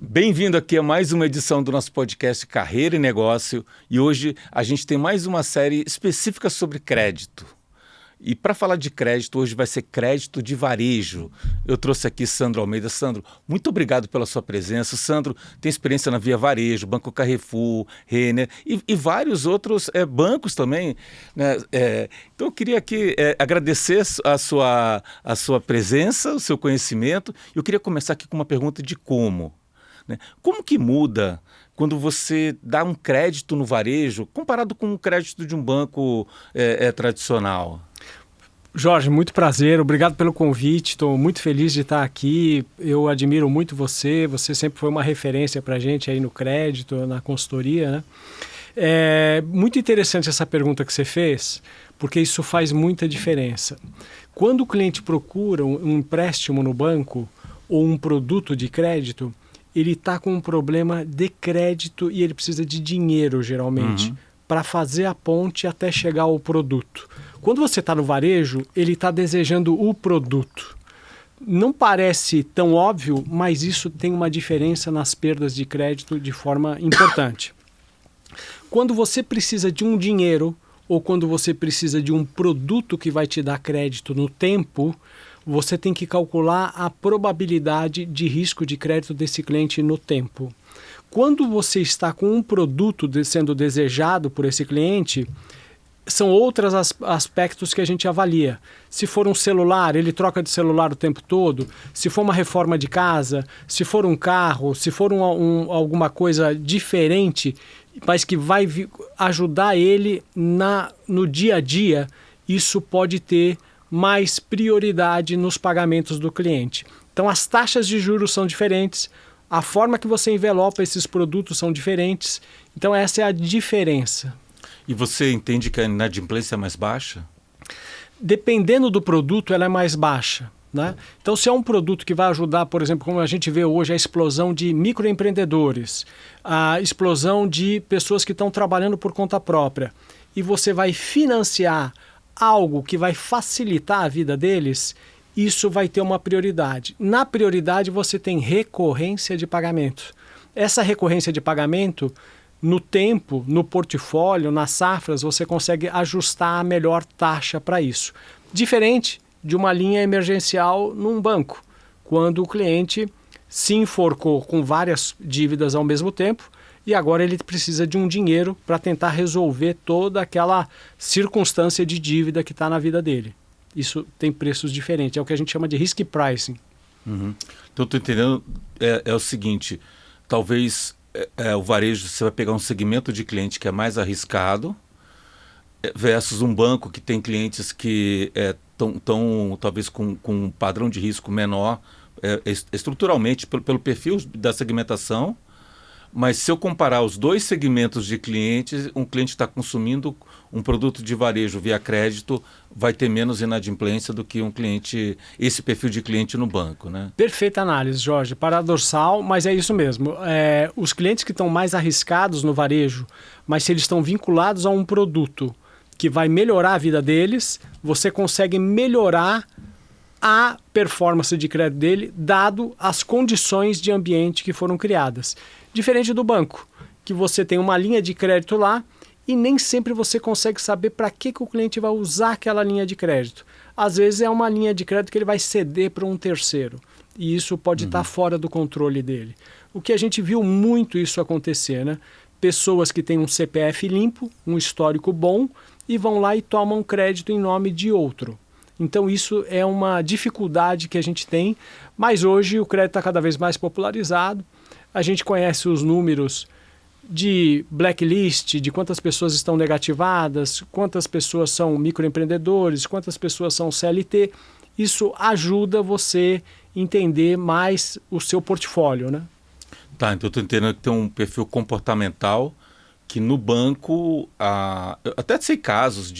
Bem-vindo aqui a mais uma edição do nosso podcast Carreira e Negócio, e hoje a gente tem mais uma série específica sobre crédito. E para falar de crédito, hoje vai ser crédito de varejo. Eu trouxe aqui Sandro Almeida. Sandro, muito obrigado pela sua presença. Sandro tem experiência na Via Varejo, Banco Carrefour, Renner e vários outros bancos também, né? Então eu queria aqui agradecer a sua presença, o seu conhecimento. Eu queria começar aqui com uma pergunta de como. Né? Como que muda quando você dá um crédito no varejo comparado com um crédito de um banco tradicional? Jorge, muito prazer, obrigado pelo convite, estou muito feliz de estar aqui, eu admiro muito você sempre foi uma referência para a gente aí no crédito, na consultoria, né? É muito interessante essa pergunta que você fez, porque isso faz muita diferença. Quando o cliente procura um empréstimo no banco ou um produto de crédito, ele está com um problema de crédito e ele precisa de dinheiro, geralmente, para fazer a ponte até chegar ao produto. Quando você está no varejo, ele está desejando o produto. Não parece tão óbvio, mas isso tem uma diferença nas perdas de crédito de forma importante. Quando você precisa de um dinheiro ou quando você precisa de um produto que vai te dar crédito no tempo, você tem que calcular a probabilidade de risco de crédito desse cliente no tempo. Quando você está com um produto sendo desejado por esse cliente, são outros aspectos que a gente avalia. Se for um celular, ele troca de celular o tempo todo. Se for uma reforma de casa, se for um carro, se for alguma coisa diferente, mas que vai ajudar ele no dia a dia, isso pode ter mais prioridade nos pagamentos do cliente. Então, as taxas de juros são diferentes, a forma que você envelopa esses produtos são diferentes. Então, essa é a diferença. E você entende que a inadimplência é mais baixa? Dependendo do produto, ela é mais baixa, né? Então, se é um produto que vai ajudar, por exemplo, como a gente vê hoje, a explosão de microempreendedores, a explosão de pessoas que estão trabalhando por conta própria, e você vai financiar algo que vai facilitar a vida deles, isso vai ter uma prioridade. Na prioridade, você tem recorrência de pagamento. Essa recorrência de pagamento, no tempo, no portfólio, nas safras, você consegue ajustar a melhor taxa para isso. Diferente de uma linha emergencial num banco, quando o cliente se enforcou com várias dívidas ao mesmo tempo e agora ele precisa de um dinheiro para tentar resolver toda aquela circunstância de dívida que está na vida dele. Isso tem preços diferentes, é o que a gente chama de risk pricing. Então, estou entendendo, é o seguinte, talvez o varejo, você vai pegar um segmento de cliente que é mais arriscado versus um banco que tem clientes que estão talvez com um padrão de risco menor estruturalmente pelo perfil da segmentação. Mas se eu comparar os dois segmentos de clientes, um cliente está consumindo um produto de varejo via crédito vai ter menos inadimplência do que um cliente, esse perfil de cliente no banco, né? Perfeita análise, Jorge. Paradoxal, mas é isso mesmo. Os clientes que estão mais arriscados no varejo, mas se eles estão vinculados a um produto que vai melhorar a vida deles, você consegue melhorar a performance de crédito dele, dado as condições de ambiente que foram criadas. Diferente do banco, que você tem uma linha de crédito lá e nem sempre você consegue saber para que o cliente vai usar aquela linha de crédito. Às vezes é uma linha de crédito que ele vai ceder para um terceiro e isso pode estar fora do controle dele. O que a gente viu muito isso acontecer, né? Pessoas que têm um CPF limpo, um histórico bom e vão lá e tomam crédito em nome de outro. Então isso é uma dificuldade que a gente tem, mas hoje o crédito está cada vez mais popularizado. A gente conhece os números de blacklist, de quantas pessoas estão negativadas, quantas pessoas são microempreendedores, quantas pessoas são CLT. Isso ajuda você a entender mais o seu portfólio, né? Tá, então eu estou entendendo que tem um perfil comportamental que no banco, eu até sei casos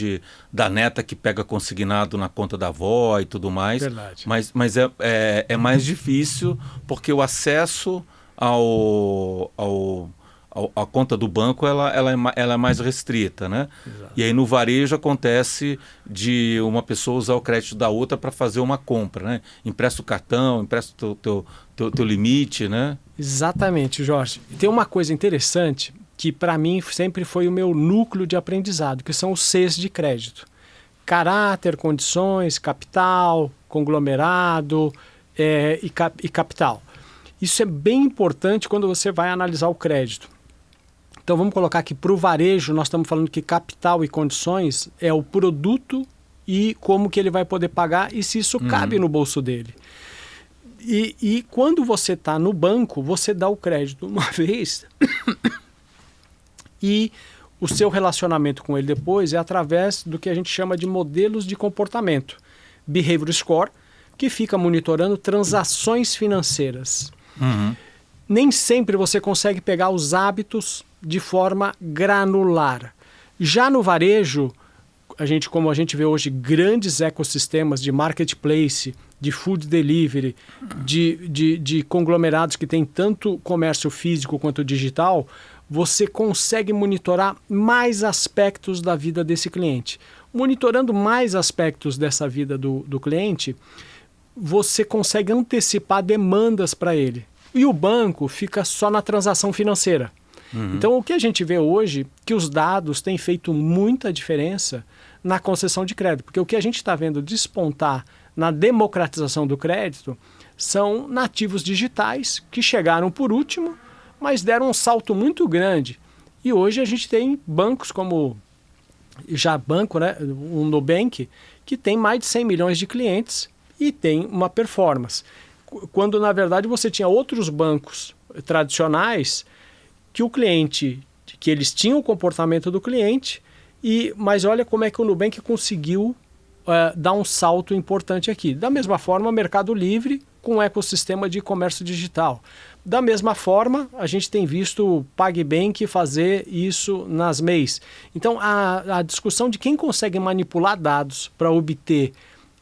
da neta que pega consignado na conta da avó e tudo mais. Verdade. Mas é mais difícil porque o acesso ao a conta do banco ela é mais restrita, né? Exato. E aí no varejo acontece de uma pessoa usar o crédito da outra para fazer uma compra, né? Empresta o cartão, empresta o teu limite, né? Exatamente, Jorge. E tem uma coisa interessante que para mim sempre foi o meu núcleo de aprendizado, que são os Cs de crédito. Caráter, condições, capital, conglomerado e capital. Isso é bem importante quando você vai analisar o crédito. Então vamos colocar que para o varejo nós estamos falando que capital e condições é o produto e como que ele vai poder pagar e se isso cabe no bolso dele. E quando você está no banco, você dá o crédito uma vez e o seu relacionamento com ele depois é através do que a gente chama de modelos de comportamento. Behavior Score, que fica monitorando transações financeiras. Nem sempre você consegue pegar os hábitos de forma granular. Já no varejo, como a gente vê hoje grandes ecossistemas de marketplace, de food delivery, de conglomerados que têm tanto comércio físico quanto digital, você consegue monitorar mais aspectos da vida desse cliente. Monitorando mais aspectos dessa vida do cliente, você consegue antecipar demandas para ele. E o banco fica só na transação financeira. Então, o que a gente vê hoje é que os dados têm feito muita diferença na concessão de crédito. Porque o que a gente está vendo despontar na democratização do crédito são nativos digitais que chegaram por último, mas deram um salto muito grande. E hoje a gente tem bancos como né, o Nubank, que tem mais de 100 milhões de clientes e tem uma performance. Quando, na verdade, você tinha outros bancos tradicionais que o cliente, que eles tinham o comportamento do cliente, mas olha como é que o Nubank conseguiu dar um salto importante aqui. Da mesma forma, o Mercado Livre com o ecossistema de comércio digital. Da mesma forma, a gente tem visto o PagBank fazer isso nas MEIs. Então, a discussão de quem consegue manipular dados para obter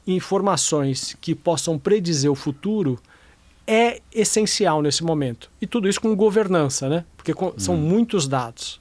informações que possam predizer o futuro é essencial nesse momento. E tudo isso com governança, né? Porque são muitos dados.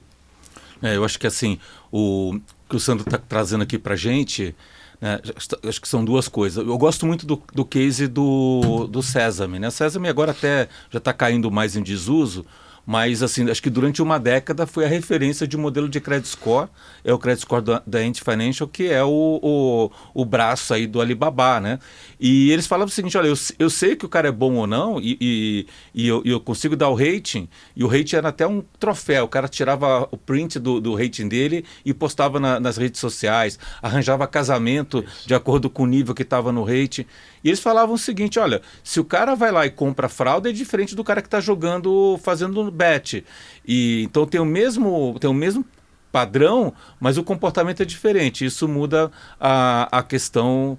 Eu acho que assim, o que o Sandro está trazendo aqui para a gente, né, acho que são duas coisas. Eu gosto muito do case do Sesame, né? Sesame agora até já está caindo mais em desuso, mas assim, acho que durante uma década foi a referência de modelo de credit score, é o credit score da Ant Financial, que é o braço aí do Alibaba, né? E eles falavam o seguinte, olha, eu sei que o cara é bom ou não, e eu consigo dar o rating, e o rating era até um troféu, o cara tirava o print do rating dele e postava nas redes sociais, arranjava casamento de acordo com o nível que estava no rating. E eles falavam o seguinte, olha, se o cara vai lá e compra fralda, é diferente do cara que está jogando, fazendo bet. E, então tem o mesmo padrão, mas o comportamento é diferente. Isso muda a questão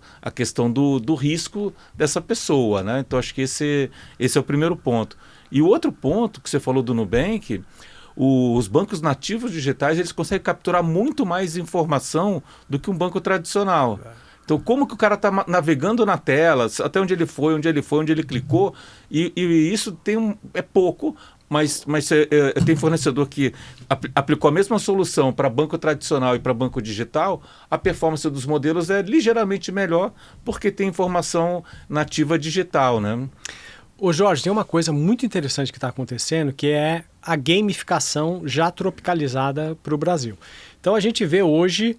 do risco dessa pessoa, né? Então acho que esse é o primeiro ponto. E o outro ponto que você falou do Nubank, os bancos nativos digitais, eles conseguem capturar muito mais informação do que um banco tradicional. Então, como que o cara está navegando na tela, até onde ele foi, onde ele clicou, e isso é pouco, mas tem fornecedor que aplicou a mesma solução para banco tradicional e para banco digital, a performance dos modelos é ligeiramente melhor, porque tem informação nativa digital, né? Ô Jorge, tem uma coisa muito interessante que está acontecendo, que é a gamificação já tropicalizada para o Brasil. Então, a gente vê hoje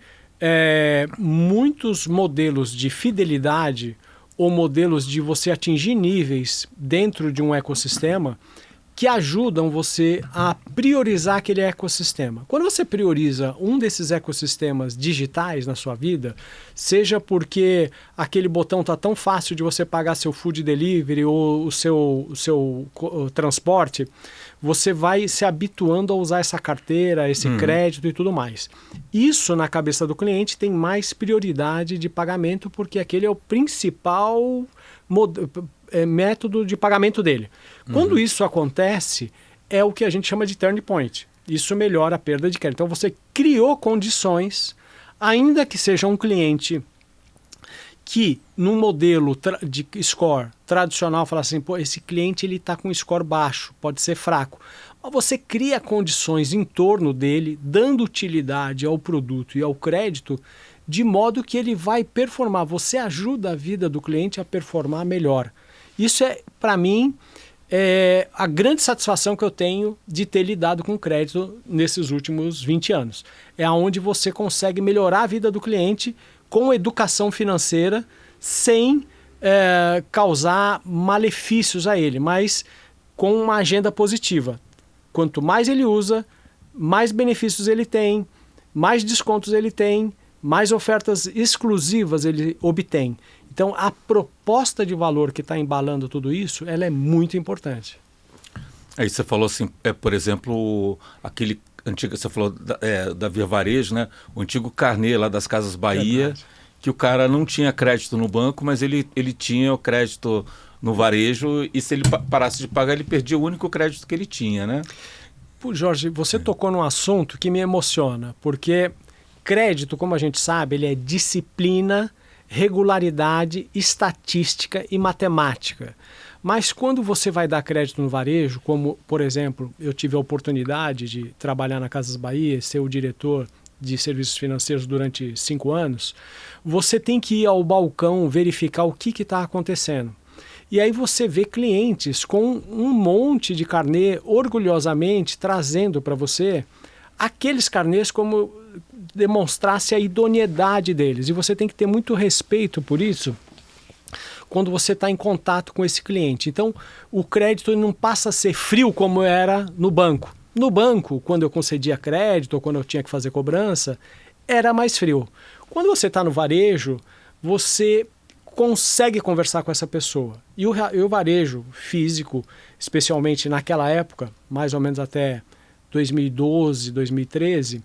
muitos modelos de fidelidade ou modelos de você atingir níveis dentro de um ecossistema que ajudam você a priorizar aquele ecossistema. Quando você prioriza um desses ecossistemas digitais na sua vida, seja porque aquele botão está tão fácil de você pagar seu food delivery ou o seu transporte, você vai se habituando a usar essa carteira, esse crédito e tudo mais. Isso, na cabeça do cliente, tem mais prioridade de pagamento, porque aquele é o principal método de pagamento dele. Quando isso acontece, é o que a gente chama de turning point. Isso melhora a perda de crédito. Então, você criou condições, ainda que seja um cliente que num modelo de score tradicional fala assim, pô, esse cliente ele está com score baixo, pode ser fraco. Mas você cria condições em torno dele, dando utilidade ao produto e ao crédito, de modo que ele vai performar. Você ajuda a vida do cliente a performar melhor. Isso é, para mim, a grande satisfação que eu tenho de ter lidado com crédito nesses últimos 20 anos. É onde você consegue melhorar a vida do cliente com educação financeira, sem causar malefícios a ele, mas com uma agenda positiva. Quanto mais ele usa, mais benefícios ele tem, mais descontos ele tem, mais ofertas exclusivas ele obtém. Então, a proposta de valor que está embalando tudo isso, ela é muito importante. Aí você falou assim, por exemplo, aquele antigo, você falou da Via Varejo, né? O antigo carnê lá das Casas Bahia, verdade, que o cara não tinha crédito no banco, mas ele tinha o crédito no varejo, e se ele parasse de pagar, ele perdia o único crédito que ele tinha, né? Pô, Jorge, você tocou num assunto que me emociona, porque crédito, como a gente sabe, ele é disciplina, regularidade, estatística e matemática. Mas quando você vai dar crédito no varejo, como, por exemplo, eu tive a oportunidade de trabalhar na Casas Bahia, ser o diretor de serviços financeiros durante 5 anos, você tem que ir ao balcão verificar o que está acontecendo. E aí você vê clientes com um monte de carnê orgulhosamente trazendo para você aqueles carnês como demonstrasse a idoneidade deles. E você tem que ter muito respeito por isso quando você está em contato com esse cliente. Então, o crédito não passa a ser frio como era no banco. No banco, quando eu concedia crédito ou quando eu tinha que fazer cobrança, era mais frio. Quando você está no varejo, você consegue conversar com essa pessoa. E o varejo físico, especialmente naquela época, mais ou menos até 2012, 2013,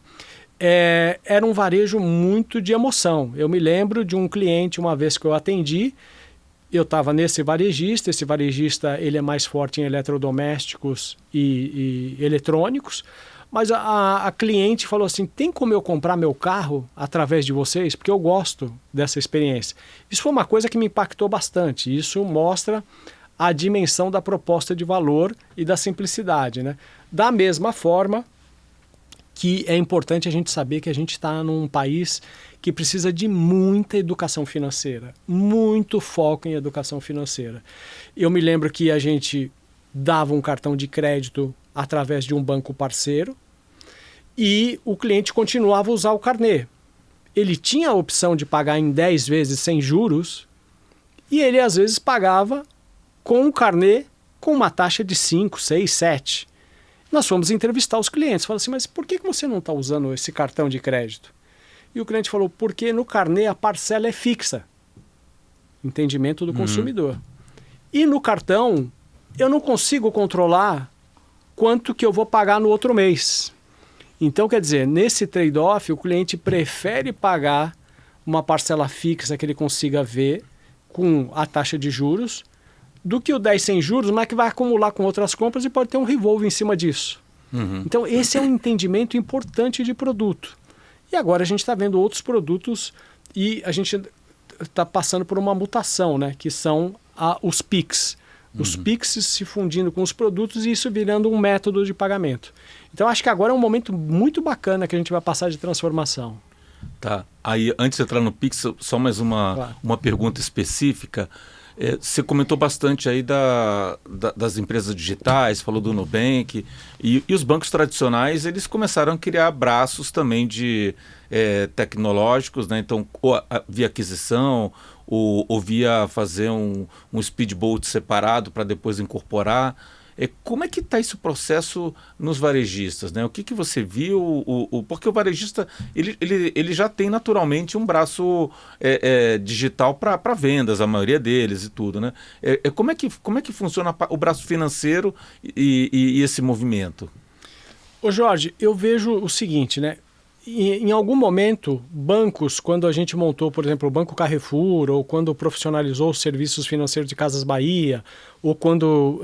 era um varejo muito de emoção. Eu me lembro de um cliente, uma vez que eu atendi, eu estava nesse varejista, esse varejista ele é mais forte em eletrodomésticos e eletrônicos, mas a cliente falou assim, tem como eu comprar meu carro através de vocês? Porque eu gosto dessa experiência. Isso foi uma coisa que me impactou bastante. Isso mostra a dimensão da proposta de valor e da simplicidade, né? Da mesma forma que é importante a gente saber que a gente está num país que precisa de muita educação financeira, muito foco em educação financeira. Eu me lembro que a gente dava um cartão de crédito através de um banco parceiro e o cliente continuava a usar o carnê. Ele tinha a opção de pagar em 10 vezes sem juros e ele às vezes pagava com o carnê com uma taxa de 5, 6, 7. Nós fomos entrevistar os clientes, falamos assim, mas por que você não está usando esse cartão de crédito? E o cliente falou, porque no carnê a parcela é fixa. Entendimento do consumidor. E no cartão, eu não consigo controlar quanto que eu vou pagar no outro mês. Então, quer dizer, nesse trade-off, o cliente prefere pagar uma parcela fixa que ele consiga ver com a taxa de juros, do que o 10 sem juros, mas que vai acumular com outras compras e pode ter um revolve em cima disso. Então, esse é um entendimento importante de produto. E agora a gente está vendo outros produtos e a gente está passando por uma mutação, né? Que são os PIX. Os PIX se fundindo com os produtos e isso virando um método de pagamento. Então, acho que agora é um momento muito bacana que a gente vai passar de transformação. Tá. Aí, antes de entrar no PIX, só mais uma pergunta específica. Você comentou bastante aí das empresas digitais, falou do Nubank, e os bancos tradicionais, eles começaram a criar braços também de tecnológicos, né? Então, via aquisição, ou via fazer um speedboat separado para depois incorporar. Como é que está esse processo nos varejistas, né? O que você viu? Porque o varejista ele já tem naturalmente um braço digital para vendas, a maioria deles e tudo, né? Como é que funciona o braço financeiro e esse movimento? Ô Jorge, eu vejo o seguinte, né? Em algum momento, bancos, quando a gente montou, por exemplo, o Banco Carrefour, ou quando profissionalizou os serviços financeiros de Casas Bahia, ou quando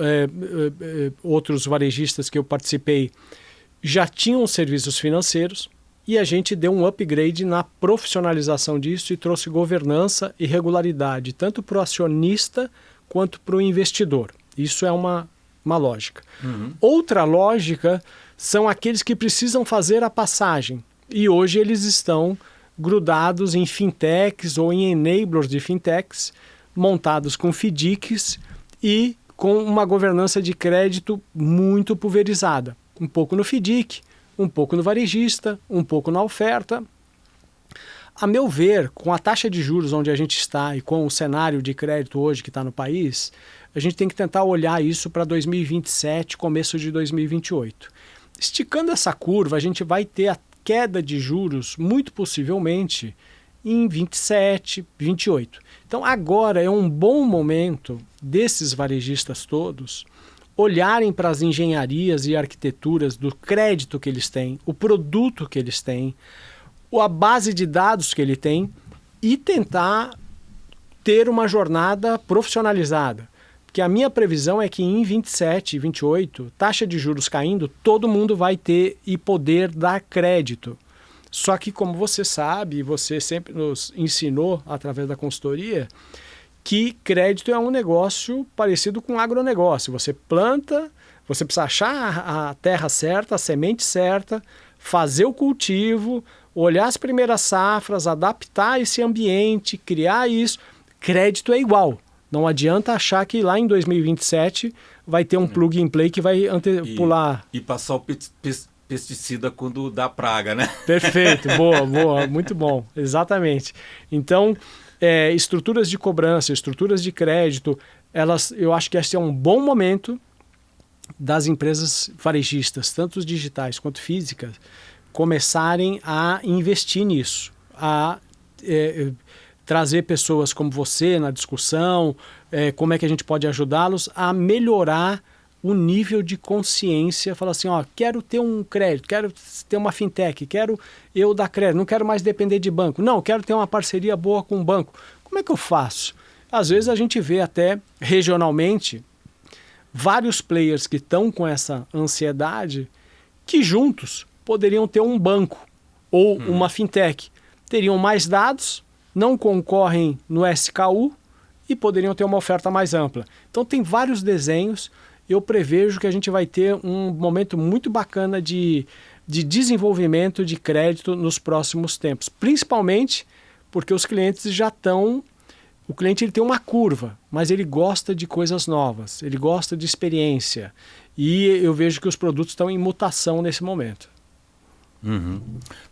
outros varejistas que eu participei já tinham serviços financeiros, e a gente deu um upgrade na profissionalização disso e trouxe governança e regularidade, tanto para o acionista quanto para o investidor. Isso é uma lógica. Outra lógica são aqueles que precisam fazer a passagem. E hoje eles estão grudados em fintechs ou em enablers de fintechs, montados com FDICs e com uma governança de crédito muito pulverizada. Um pouco no FDIC, um pouco no varejista, um pouco na oferta. A meu ver, com a taxa de juros onde a gente está e com o cenário de crédito hoje que está no país, a gente tem que tentar olhar isso para 2027, começo de 2028. Esticando essa curva, a gente vai ter a queda de juros, muito possivelmente, em 27, 28. Então, agora é um bom momento desses varejistas todos olharem para as engenharias e arquiteturas do crédito que eles têm, o produto que eles têm, a base de dados que ele tem e tentar ter uma jornada profissionalizada. Porque a minha previsão é que em 27, 28, taxa de juros caindo, todo mundo vai ter e poder dar crédito. Só que, como você sabe, você sempre nos ensinou através da consultoria, que crédito é um negócio parecido com agronegócio. Você planta, você precisa achar a terra certa, a semente certa, fazer o cultivo, olhar as primeiras safras, adaptar esse ambiente, criar isso. Crédito é igual. Não adianta achar que lá em 2027 vai ter um plug and play que vai pular. E passar o pesticida quando dá praga, né? Perfeito, boa, muito bom, exatamente. Então, estruturas de cobrança, estruturas de crédito, eu acho que esse é um bom momento das empresas varejistas, tanto os digitais quanto físicas, começarem a investir nisso, a trazer pessoas como você na discussão, como é que a gente pode ajudá-los a melhorar o nível de consciência, falar assim, quero ter um crédito, quero ter uma fintech, quero eu dar crédito, não quero mais depender de banco, não, quero ter uma parceria boa com o banco. Como é que eu faço? Às vezes a gente vê até regionalmente vários players que estão com essa ansiedade que juntos poderiam ter um banco ou uma fintech. Teriam mais dados, não concorrem no SKU e poderiam ter uma oferta mais ampla. Então tem vários desenhos. Eu prevejo que a gente vai ter um momento muito bacana de desenvolvimento de crédito nos próximos tempos. Principalmente porque os clientes já estão... O cliente ele tem uma curva, mas ele gosta de coisas novas, ele gosta de experiência. E eu vejo que os produtos estão em mutação nesse momento.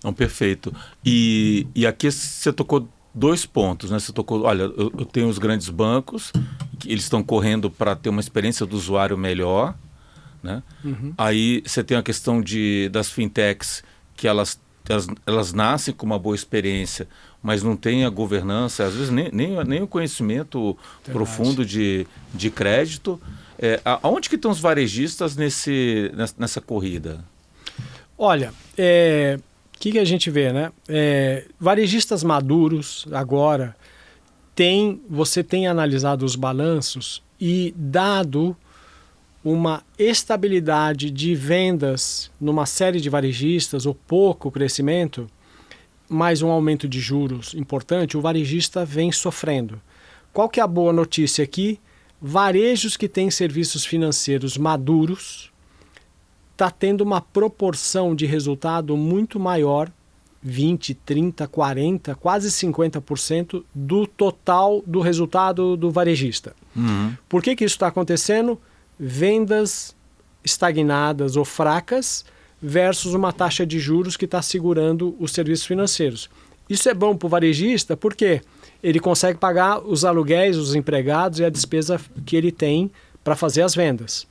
Não, perfeito. E aqui você tocou 2 pontos, né? Você tocou, olha, eu tenho os grandes bancos, que eles estão correndo para ter uma experiência do usuário melhor, né? Aí você tem a questão das fintechs, que elas nascem com uma boa experiência, mas não têm a governança, às vezes nem o conhecimento profundo de crédito. Aonde que estão os varejistas nessa corrida? Olha, que a gente vê, né? Varejistas maduros agora, você tem analisado os balanços e dado uma estabilidade de vendas numa série de varejistas ou pouco crescimento, mais um aumento de juros importante, o varejista vem sofrendo. Qual que é a boa notícia aqui? Varejos que têm serviços financeiros maduros está tendo uma proporção de resultado muito maior, 20, 30, 40, quase 50% do total do resultado do varejista. Por que isso está acontecendo? Vendas estagnadas ou fracas versus uma taxa de juros que está segurando os serviços financeiros. Isso é bom para o varejista porque ele consegue pagar os aluguéis, os empregados e a despesa que ele tem para fazer as vendas.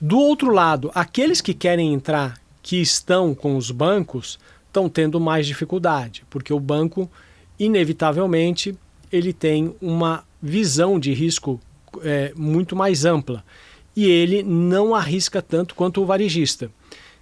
Do outro lado, aqueles que querem entrar, que estão com os bancos, estão tendo mais dificuldade, porque o banco, inevitavelmente, ele tem uma visão de risco muito mais ampla e ele não arrisca tanto quanto o varejista.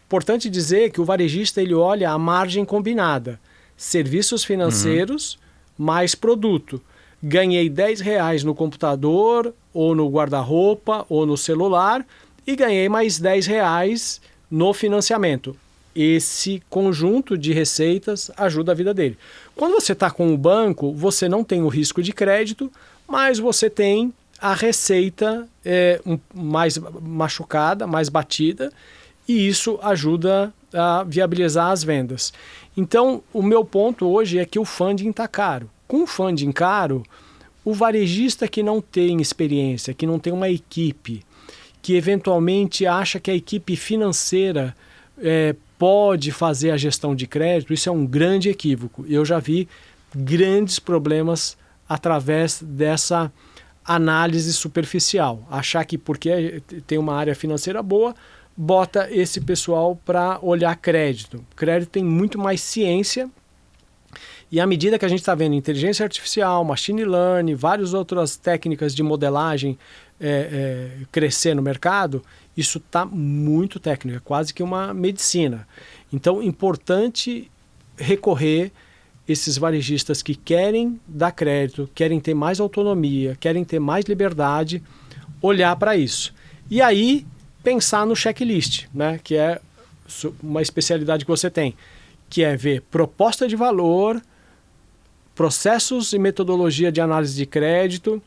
Importante dizer que o varejista ele olha a margem combinada, serviços financeiros mais produto. Ganhei R$10 no computador, ou no guarda-roupa, ou no celular, e ganhei mais R$10 no financiamento. esse conjunto de receitas ajuda a vida dele. Quando você está com o banco, você não tem o risco de crédito, mas você tem a receita mais machucada, mais batida, e isso ajuda a viabilizar as vendas. Então, o meu ponto hoje é que o funding está caro. Com o funding caro, o varejista que não tem experiência, que não tem uma equipe, que eventualmente acha que a equipe financeira pode fazer a gestão de crédito, isso é um grande equívoco. Eu já vi grandes problemas através dessa análise superficial. Achar que porque tem uma área financeira boa, bota esse pessoal para olhar crédito. Crédito tem muito mais ciência, e à medida que a gente está vendo inteligência artificial, machine learning, várias outras técnicas de modelagem crescer no mercado, isso está muito técnico, é quase que uma medicina. Então, é importante recorrer esses varejistas que querem dar crédito, querem ter mais autonomia, querem ter mais liberdade, olhar para isso. E aí, pensar no checklist, né? Que é uma especialidade que você tem, que é ver proposta de valor, processos e metodologia de análise de crédito,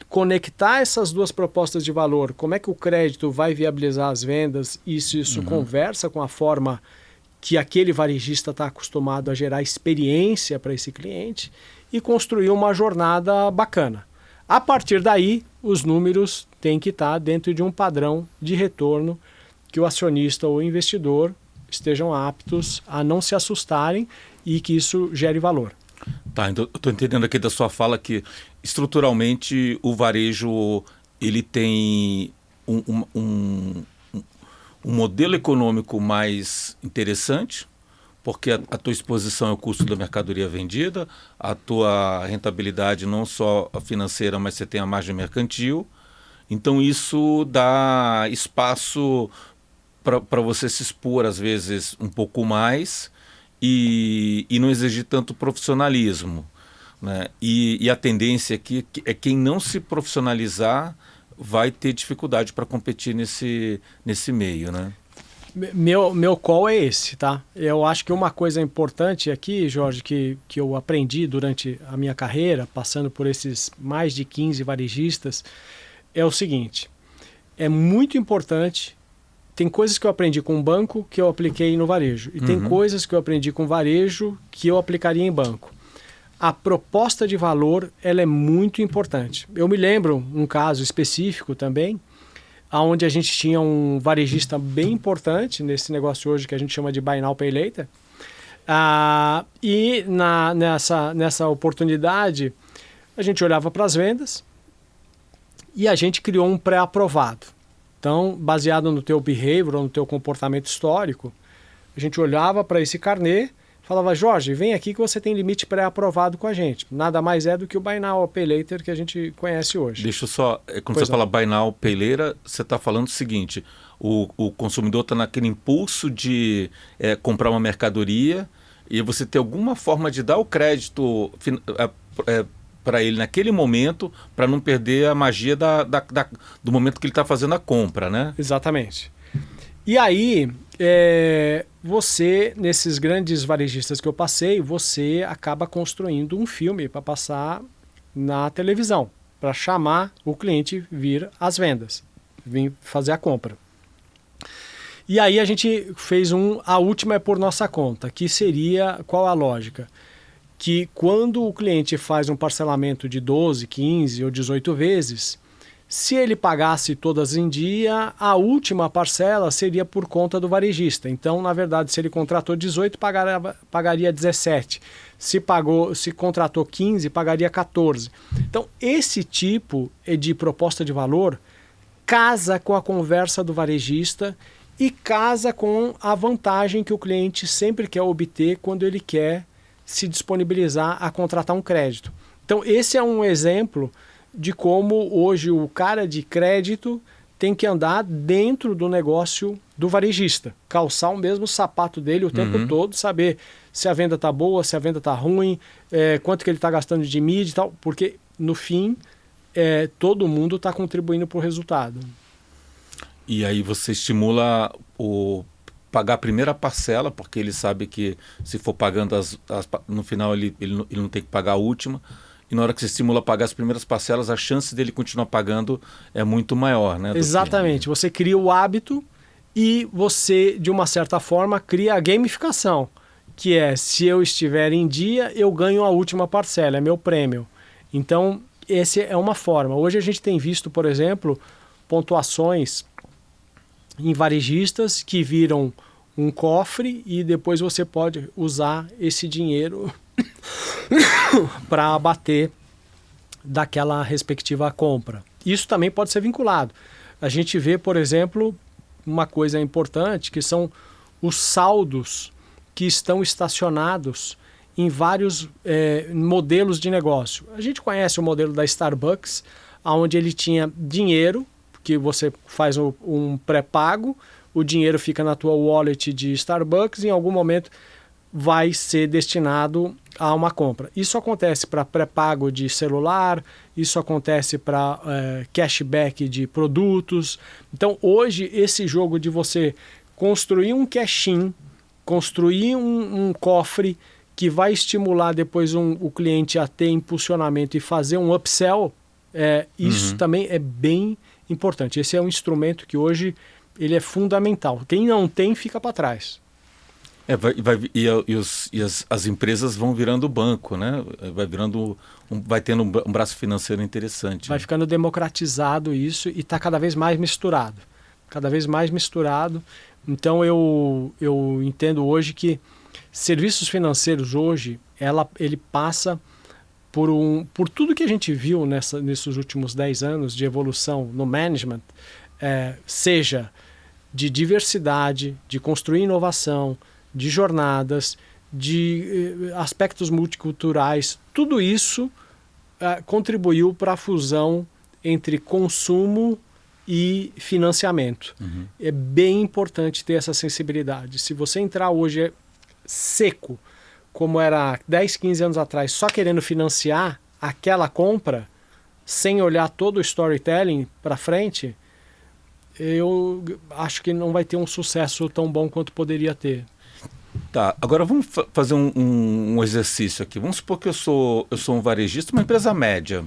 conectar essas duas propostas de valor, como é que o crédito vai viabilizar as vendas e se isso conversa com a forma que aquele varejista está acostumado a gerar experiência para esse cliente e construir uma jornada bacana. A partir daí, os números têm que estar dentro de um padrão de retorno que o acionista ou o investidor estejam aptos a não se assustarem e que isso gere valor. Tá, então eu estou entendendo aqui da sua fala que estruturalmente o varejo ele tem um modelo econômico mais interessante, porque a tua exposição é o custo da mercadoria vendida, a tua rentabilidade não só a financeira, mas você tem a margem mercantil. Então isso dá espaço para você se expor, às vezes, um pouco mais e não exigir tanto profissionalismo, né? E a tendência aqui é quem não se profissionalizar vai ter dificuldade para competir nesse meio, né? Meu call é esse, tá? Eu acho que uma coisa importante aqui, Jorge, que eu aprendi durante a minha carreira, passando por esses mais de 15 varejistas, é o seguinte: é muito importante. Tem coisas que eu aprendi com o banco que eu apliquei no varejo, e tem coisas que eu aprendi com varejo que eu aplicaria em banco. A proposta de valor, ela é muito importante. Eu me lembro um caso específico também, onde a gente tinha um varejista bem importante nesse negócio hoje que a gente chama de Buy Now, Pay Later. E nessa oportunidade, a gente olhava para as vendas e a gente criou um pré-aprovado. Então, baseado no teu behavior, no teu comportamento histórico, a gente olhava para esse carnê, falava: Jorge, vem aqui que você tem limite pré-aprovado com a gente. Nada mais é do que o Buy Now, Pay Later que a gente conhece hoje. Deixa eu só, quando você fala Buy Now, Pay Later, você está falando o seguinte: o consumidor está naquele impulso de comprar uma mercadoria e você tem alguma forma de dar o crédito para ele naquele momento, para não perder a magia do momento que ele está fazendo a compra, né? Exatamente. E aí, você, nesses grandes varejistas que eu passei, você acaba construindo um filme para passar na televisão, para chamar o cliente vir às vendas, vir fazer a compra. E aí a gente fez a última é por nossa conta, que seria, qual a lógica? Que quando o cliente faz um parcelamento de 12, 15 ou 18 vezes, se ele pagasse todas em dia, a última parcela seria por conta do varejista. Então, na verdade, se ele contratou 18, pagaria 17. Se contratou 15, pagaria 14. Então, esse tipo de proposta de valor casa com a conversa do varejista e casa com a vantagem que o cliente sempre quer obter quando ele quer se disponibilizar a contratar um crédito. Então, esse é um exemplo de como hoje o cara de crédito tem que andar dentro do negócio do varejista, calçar o mesmo sapato dele o tempo todo, saber se a venda está boa, se a venda está ruim, quanto que ele está gastando de mídia e tal, porque no fim todo mundo está contribuindo para o resultado. E aí você estimula o pagar a primeira parcela, porque ele sabe que se for pagando no final ele não tem que pagar a última. E na hora que você estimula a pagar as primeiras parcelas, a chance dele continuar pagando é muito maior, né? Exatamente. Você cria o hábito e você, de uma certa forma, cria a gamificação, que é, se eu estiver em dia, eu ganho a última parcela, é meu prêmio. Então, essa é uma forma. Hoje a gente tem visto, por exemplo, pontuações em varejistas que viram um cofre e depois você pode usar esse dinheiro para abater daquela respectiva compra. Isso também pode ser vinculado. A gente vê, por exemplo, uma coisa importante, que são os saldos que estão estacionados em vários modelos de negócio. A gente conhece o modelo da Starbucks, onde ele tinha dinheiro, que você faz um pré-pago, o dinheiro fica na tua wallet de Starbucks e em algum momento vai ser destinado a uma compra. Isso acontece para pré-pago de celular, isso acontece para cashback de produtos. Então, hoje, esse jogo de você construir um cash-in, construir um cofre que vai estimular depois o cliente a ter impulsionamento e fazer um upsell, isso também é bem importante. Esse é um instrumento que hoje ele é fundamental. Quem não tem, fica para trás. As empresas vão virando banco, né? Vai tendo um braço financeiro interessante. Vai ficando democratizado isso e está cada vez mais misturado. Cada vez mais misturado. Então eu entendo hoje que serviços financeiros hoje, ele passa por tudo que a gente viu nesses últimos 10 anos de evolução no management, seja de diversidade, de construir inovação, de jornadas, de aspectos multiculturais, tudo isso contribuiu para a fusão entre consumo e financiamento. Uhum. É bem importante ter essa sensibilidade. Se você entrar hoje seco, como era 10, 15 anos atrás, só querendo financiar aquela compra, sem olhar todo o storytelling para frente, eu acho que não vai ter um sucesso tão bom quanto poderia ter. Tá, agora vamos fazer um exercício aqui. Vamos supor que eu sou um varejista, uma empresa média,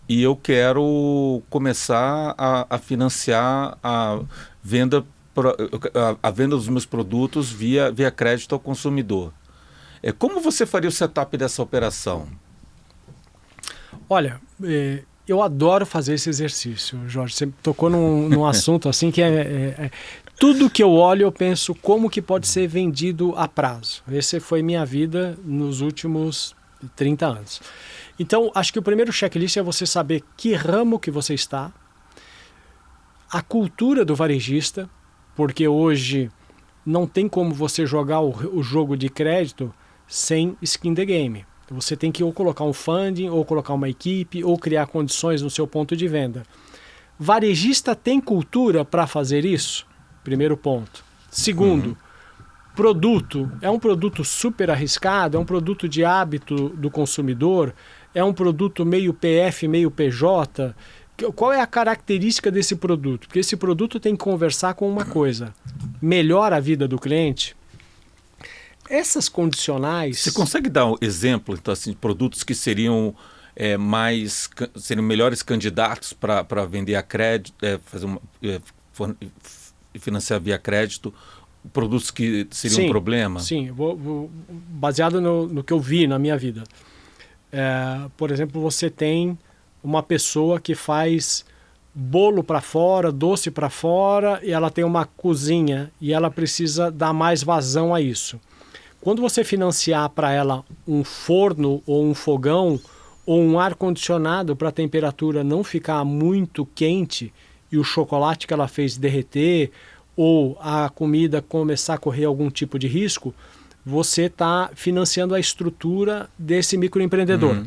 e eu quero começar a financiar a venda dos meus produtos via crédito ao consumidor. Como você faria o setup dessa operação? Olha, eu adoro fazer esse exercício, Jorge. Você tocou num assunto assim que tudo que eu olho, eu penso como que pode ser vendido a prazo. Essa foi minha vida nos últimos 30 anos. Então, acho que o primeiro checklist é você saber que ramo que você está, a cultura do varejista, porque hoje não tem como você jogar o jogo de crédito sem skin in the game. Você tem que ou colocar um funding, ou colocar uma equipe, ou criar condições no seu ponto de venda. Varejista tem cultura para fazer isso? Primeiro ponto. Segundo, produto. É um produto super arriscado? É um produto de hábito do consumidor? É um produto meio PF, meio PJ? Qual é a característica desse produto? Porque esse produto tem que conversar com uma coisa. Melhora a vida do cliente? Essas condicionais... Você consegue dar um exemplo, então, assim, de produtos que seriam seriam melhores candidatos para vender a crédito, financiar via crédito, produtos que seriam um problema? Sim, baseado no que eu vi na minha vida. Por exemplo, você tem uma pessoa que faz bolo para fora, doce para fora, e ela tem uma cozinha e ela precisa dar mais vazão a isso. Quando você financiar para ela um forno ou um fogão ou um ar-condicionado para a temperatura não ficar muito quente e o chocolate que ela fez derreter ou a comida começar a correr algum tipo de risco, você está financiando a estrutura desse microempreendedor.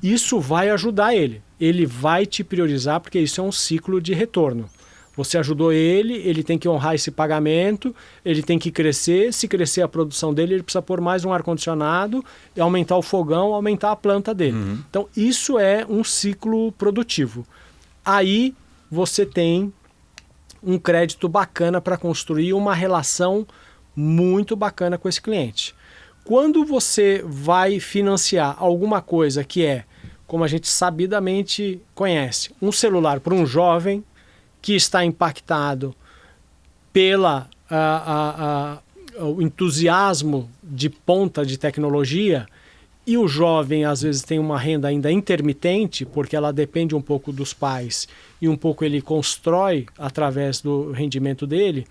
Isso vai ajudar ele. Ele vai te priorizar porque isso é um ciclo de retorno. Você ajudou ele tem que honrar esse pagamento, ele tem que crescer. Se crescer a produção dele, ele precisa pôr mais um ar-condicionado, aumentar o fogão, aumentar a planta dele. Então, isso é um ciclo produtivo. Aí, você tem um crédito bacana para construir uma relação muito bacana com esse cliente. Quando você vai financiar alguma coisa que é, como a gente sabidamente conhece, um celular para um jovem que está impactado pela o entusiasmo de ponta de tecnologia, e o jovem às vezes tem uma renda ainda intermitente, porque ela depende um pouco dos pais e um pouco ele constrói através do rendimento dele,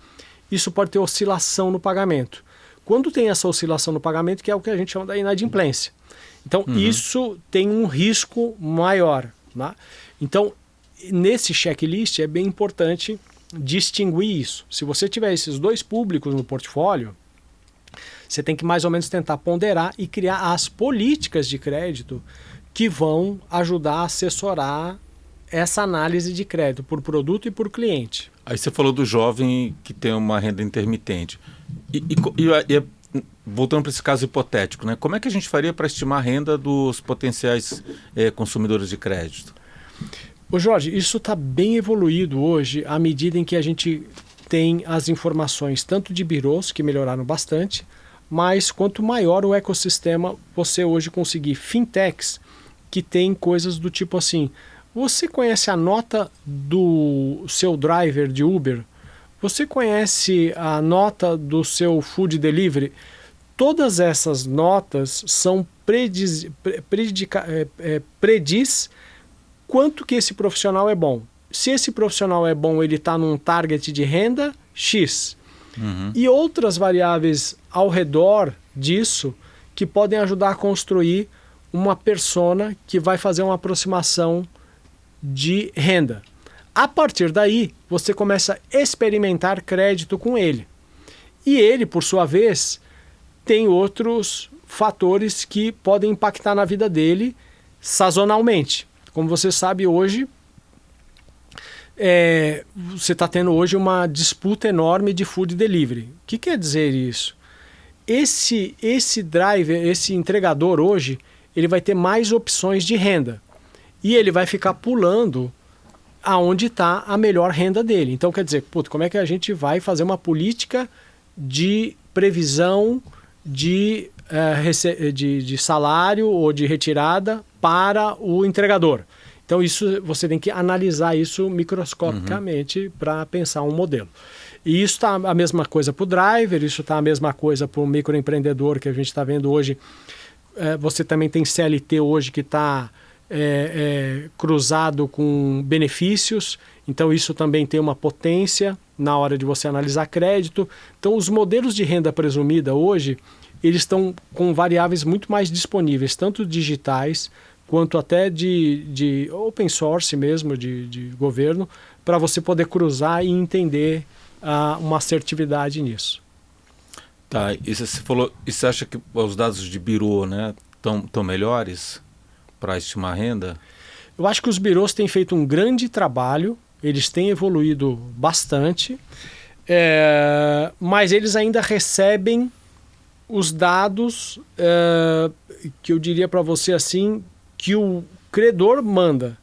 isso pode ter oscilação no pagamento. Quando tem essa oscilação no pagamento, que é o que a gente chama da inadimplência. Então, isso tem um risco maior. Né? Então, nesse checklist é bem importante distinguir isso. Se você tiver esses dois públicos no portfólio, você tem que mais ou menos tentar ponderar e criar as políticas de crédito que vão ajudar a assessorar essa análise de crédito por produto e por cliente. Aí você falou do jovem que tem uma renda intermitente. Voltando para esse caso hipotético, né? Como é que a gente faria para estimar a renda dos potenciais consumidores de crédito? Ô Jorge, isso está bem evoluído hoje à medida em que a gente tem as informações tanto de birôs, que melhoraram bastante, mas quanto maior o ecossistema, você hoje conseguir fintechs que tem coisas do tipo assim, você conhece a nota do seu driver de Uber? Você conhece a nota do seu food delivery? Todas essas notas são prediz quanto que esse profissional é bom. Se esse profissional é bom, ele está num target de renda X. E outras variáveis ao redor disso que podem ajudar a construir uma persona que vai fazer uma aproximação de renda. A partir daí, você começa a experimentar crédito com ele. E ele, por sua vez, tem outros fatores que podem impactar na vida dele sazonalmente. Como você sabe hoje, você está tendo hoje uma disputa enorme de food delivery. O que quer dizer isso? Esse driver, esse entregador hoje, ele vai ter mais opções de renda. E ele vai ficar pulando aonde está a melhor renda dele. Então, quer dizer, como é que a gente vai fazer uma política de previsão de salário ou de retirada para o entregador? Então, isso você tem que analisar isso microscopicamente para pensar um modelo. E isso está a mesma coisa para o driver, isso está a mesma coisa para o microempreendedor que a gente está vendo hoje. Você também tem CLT hoje que está cruzado com benefícios, então isso também tem uma potência na hora de você analisar crédito. Então os modelos de renda presumida hoje, eles estão com variáveis muito mais disponíveis, tanto digitais quanto até de open source mesmo, de governo, para você poder cruzar e entender uma assertividade nisso. Tá, e você falou, e você acha que os dados de birô, né, estão melhores para estimar renda? Eu acho que os birôs têm feito um grande trabalho, eles têm evoluído bastante, mas eles ainda recebem os dados que eu diria para você assim, que o credor manda.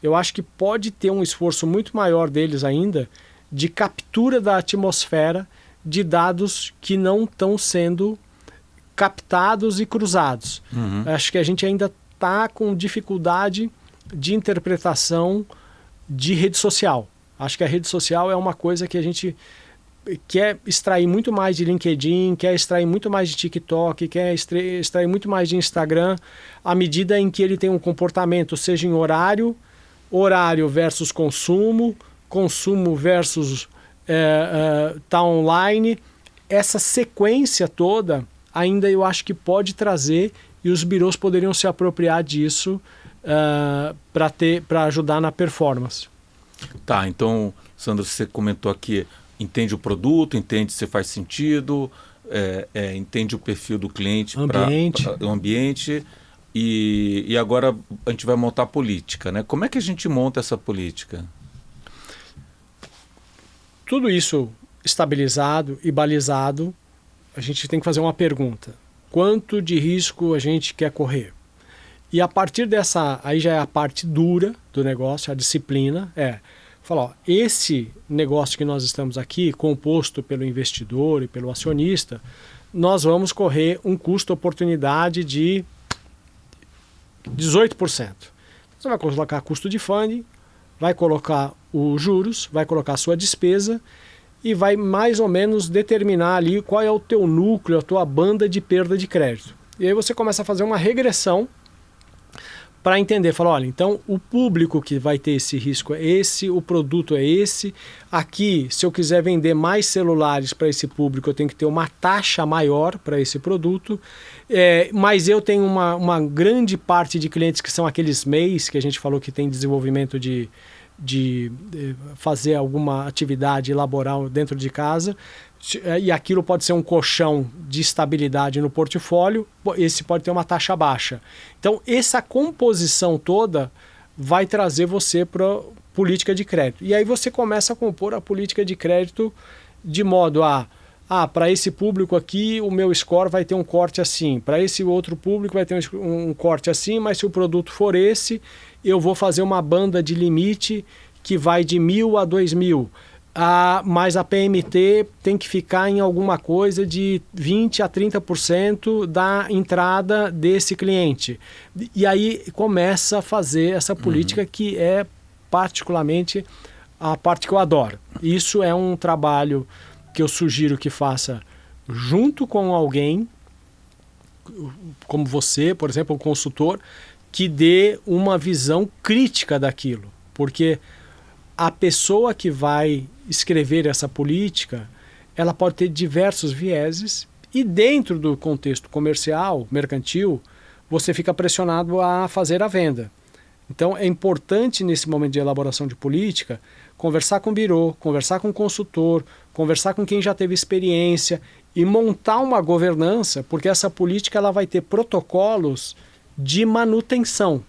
Eu acho que pode ter um esforço muito maior deles ainda de captura da atmosfera de dados que não estão sendo captados e cruzados. Acho que a gente ainda está com dificuldade de interpretação de rede social. Acho que a rede social é uma coisa que a gente quer extrair muito mais de LinkedIn, quer extrair muito mais de TikTok, quer extrair muito mais de Instagram, à medida em que ele tem um comportamento, seja em horário versus consumo versus tá online. Essa sequência toda ainda eu acho que pode trazer, e os birôs poderiam se apropriar disso para ajudar na performance. Tá, então, Sandro, você comentou aqui, entende o produto, entende se faz sentido, entende o perfil do cliente, o ambiente, e agora a gente vai montar a política, né? Como é que a gente monta essa política? Tudo isso estabilizado e balizado, a gente tem que fazer uma pergunta. Quanto de risco a gente quer correr? E a partir dessa, aí já é a parte dura do negócio, a disciplina, fala, ó, esse negócio que nós estamos aqui, composto pelo investidor e pelo acionista, nós vamos correr um custo-oportunidade de 18%. Você vai colocar custo de funding, vai colocar os juros, vai colocar a sua despesa e vai mais ou menos determinar ali qual é o teu núcleo, a tua banda de perda de crédito. E aí você começa a fazer uma regressão para entender, falar, olha, então o público que vai ter esse risco é esse, o produto é esse. Aqui, se eu quiser vender mais celulares para esse público, eu tenho que ter uma taxa maior para esse produto. Mas eu tenho uma grande parte de clientes que são aqueles MEIs, que a gente falou que tem desenvolvimento de fazer alguma atividade laboral dentro de casa, e aquilo pode ser um colchão de estabilidade no portfólio, esse pode ter uma taxa baixa. Então, essa composição toda vai trazer você para política de crédito. E aí você começa a compor a política de crédito de modo para esse público aqui o meu score vai ter um corte assim, para esse outro público vai ter um corte assim, mas se o produto for esse, eu vou fazer uma banda de limite que vai de 1.000 a 2.000. Mas a PMT tem que ficar em alguma coisa de 20% a 30% da entrada desse cliente. E aí começa a fazer essa política que é particularmente a parte que eu adoro. Isso é um trabalho que eu sugiro que faça junto com alguém, como você, por exemplo, um consultor, que dê uma visão crítica daquilo. Porque a pessoa que vai escrever essa política, ela pode ter diversos vieses e dentro do contexto comercial, mercantil, você fica pressionado a fazer a venda. Então é importante nesse momento de elaboração de política, conversar com o birô, conversar com o consultor, conversar com quem já teve experiência e montar uma governança, porque essa política ela vai ter protocolos de manutenção.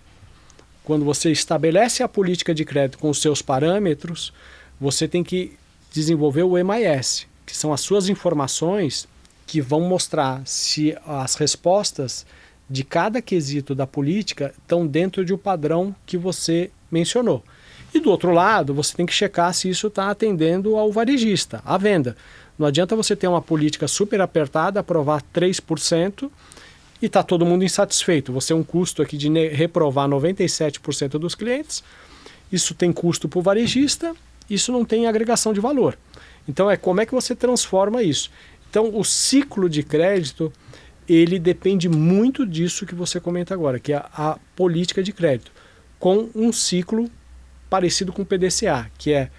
Quando você estabelece a política de crédito com os seus parâmetros, você tem que desenvolver o MIS, que são as suas informações que vão mostrar se as respostas de cada quesito da política estão dentro de um padrão que você mencionou. E do outro lado, você tem que checar se isso está atendendo ao varejista, à venda. Não adianta você ter uma política super apertada, aprovar 3%, e está todo mundo insatisfeito. Você tem um custo aqui de reprovar 97% dos clientes, isso tem custo para o varejista, isso não tem agregação de valor. Então, como é que você transforma isso? Então, o ciclo de crédito, ele depende muito disso que você comenta agora, que é a política de crédito, com um ciclo parecido com o PDCA, que é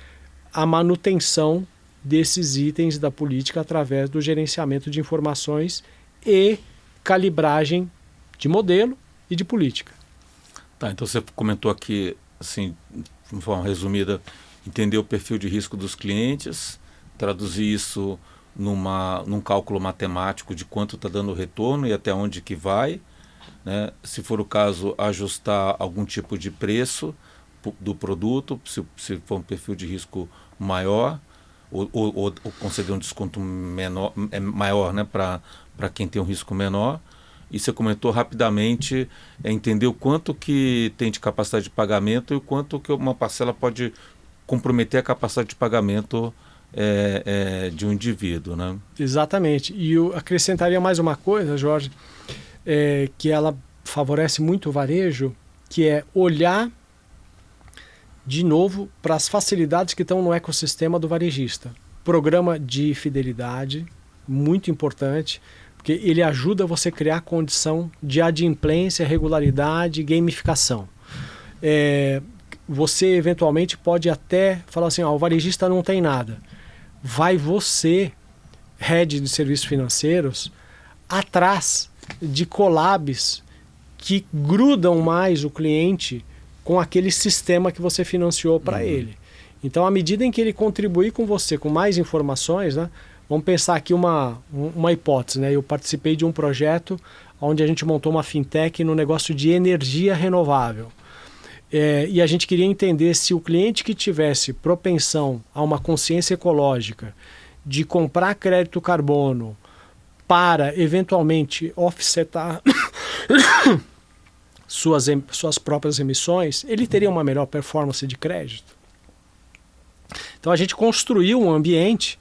a manutenção desses itens da política através do gerenciamento de informações e calibragem de modelo e de política. Tá, então você comentou aqui, assim, de uma forma resumida, entender o perfil de risco dos clientes, traduzir isso num cálculo matemático de quanto está dando o retorno e até onde que vai, né? Se for o caso, ajustar algum tipo de preço do produto, se for um perfil de risco maior, ou conceder um desconto maior, né, para quem tem um risco menor. E você comentou rapidamente entender o quanto que tem de capacidade de pagamento e o quanto que uma parcela pode comprometer a capacidade de pagamento de um indivíduo, né? Exatamente. E eu acrescentaria mais uma coisa, Jorge, que ela favorece muito o varejo, que é olhar de novo para as facilidades que estão no ecossistema do varejista. Programa de fidelidade, muito importante, porque ele ajuda você a criar condição de adimplência, regularidade, gamificação. Você eventualmente pode até falar assim, o varejista não tem nada. Vai você, head de serviços financeiros, atrás de collabs que grudam mais o cliente com aquele sistema que você financiou para ele. Então, à medida em que ele contribuir com você com mais informações, né, vamos pensar aqui uma hipótese. Né? Eu participei de um projeto onde a gente montou uma fintech no negócio de energia renovável. E a gente queria entender se o cliente que tivesse propensão a uma consciência ecológica de comprar crédito carbono para, eventualmente, offsetar suas próprias emissões, ele teria uma melhor performance de crédito. Então a gente construiu um ambiente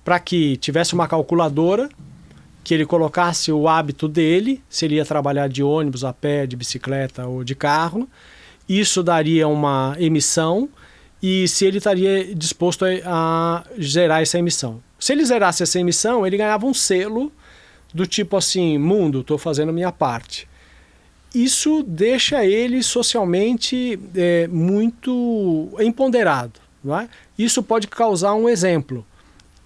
para que tivesse uma calculadora, que ele colocasse o hábito dele, se ele ia trabalhar de ônibus, a pé, de bicicleta ou de carro. Isso daria uma emissão e se ele estaria disposto a zerar essa emissão. Se ele zerasse essa emissão, ele ganhava um selo do tipo assim, mundo, estou fazendo a minha parte. Isso deixa ele socialmente muito empoderado. Não é? Isso pode causar um exemplo.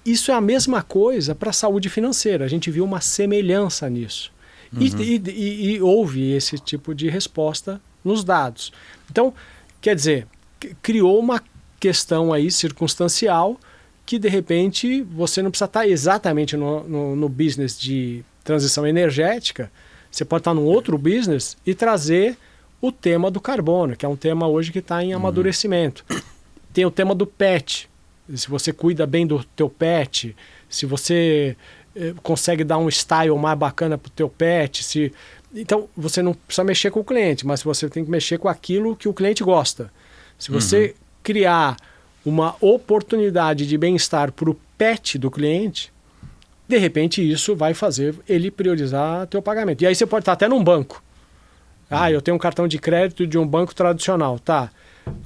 Isso é a mesma coisa para a saúde financeira. A gente viu uma semelhança nisso. E houve esse tipo de resposta nos dados. Então, quer dizer, criou uma questão aí circunstancial que, de repente, você não precisa estar exatamente no business de transição energética, você pode estar num outro business e trazer o tema do carbono, que é um tema hoje que está em amadurecimento. Tem o tema do pet. Se você cuida bem do teu pet, se você consegue dar um style mais bacana para o teu pet, então você não precisa mexer com o cliente, mas você tem que mexer com aquilo que o cliente gosta. Se você criar uma oportunidade de bem-estar para o pet do cliente, de repente isso vai fazer ele priorizar teu pagamento. E aí você pode estar até num banco. Eu tenho um cartão de crédito de um banco tradicional, tá?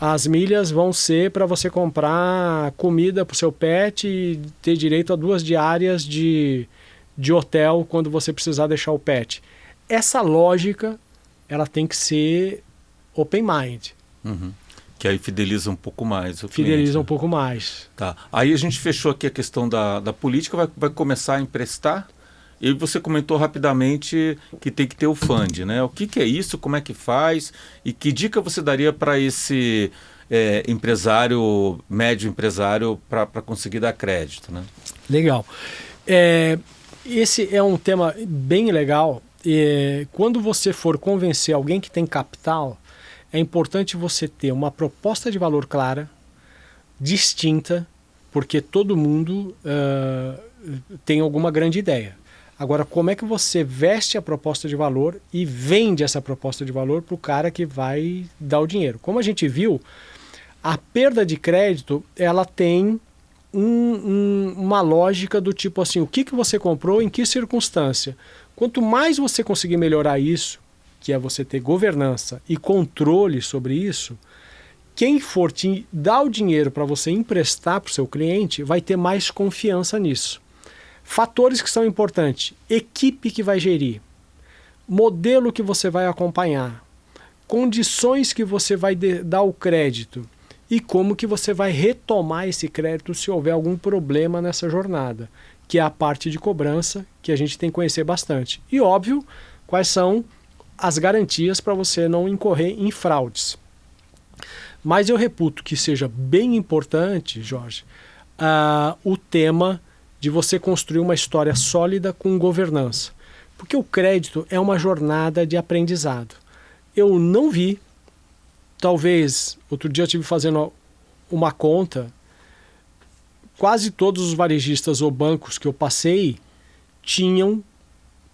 As milhas vão ser para você comprar comida para o seu pet e ter direito a 2 diárias de hotel quando você precisar deixar o pet. Essa lógica, ela tem que ser open mind. Que aí fideliza um pouco mais o cliente. Fideliza um pouco mais. Tá. Aí a gente fechou aqui a questão da política, vai começar a emprestar. E você comentou rapidamente que tem que ter o fund, né? O que é isso, como é que faz e que dica você daria para esse empresário, médio empresário, para conseguir dar crédito, né? Legal. Esse é um tema bem legal. Quando você for convencer alguém que tem capital, é importante você ter uma proposta de valor clara, distinta, porque todo mundo tem alguma grande ideia. Agora, como é que você veste a proposta de valor e vende essa proposta de valor para o cara que vai dar o dinheiro? Como a gente viu, a perda de crédito, ela tem uma lógica do tipo assim, o que você comprou, em que circunstância? Quanto mais você conseguir melhorar isso, que é você ter governança e controle sobre isso, quem for te dar o dinheiro para você emprestar para o seu cliente vai ter mais confiança nisso. Fatores que são importantes: equipe que vai gerir, modelo que você vai acompanhar, condições que você vai dar o crédito e como que você vai retomar esse crédito se houver algum problema nessa jornada, que é a parte de cobrança que a gente tem que conhecer bastante. E óbvio, quais são as garantias para você não incorrer em fraudes. Mas eu reputo que seja bem importante, Jorge, o tema de você construir uma história sólida com governança. Porque o crédito é uma jornada de aprendizado. Eu não vi, talvez, outro dia eu estive fazendo uma conta, quase todos os varejistas ou bancos que eu passei tinham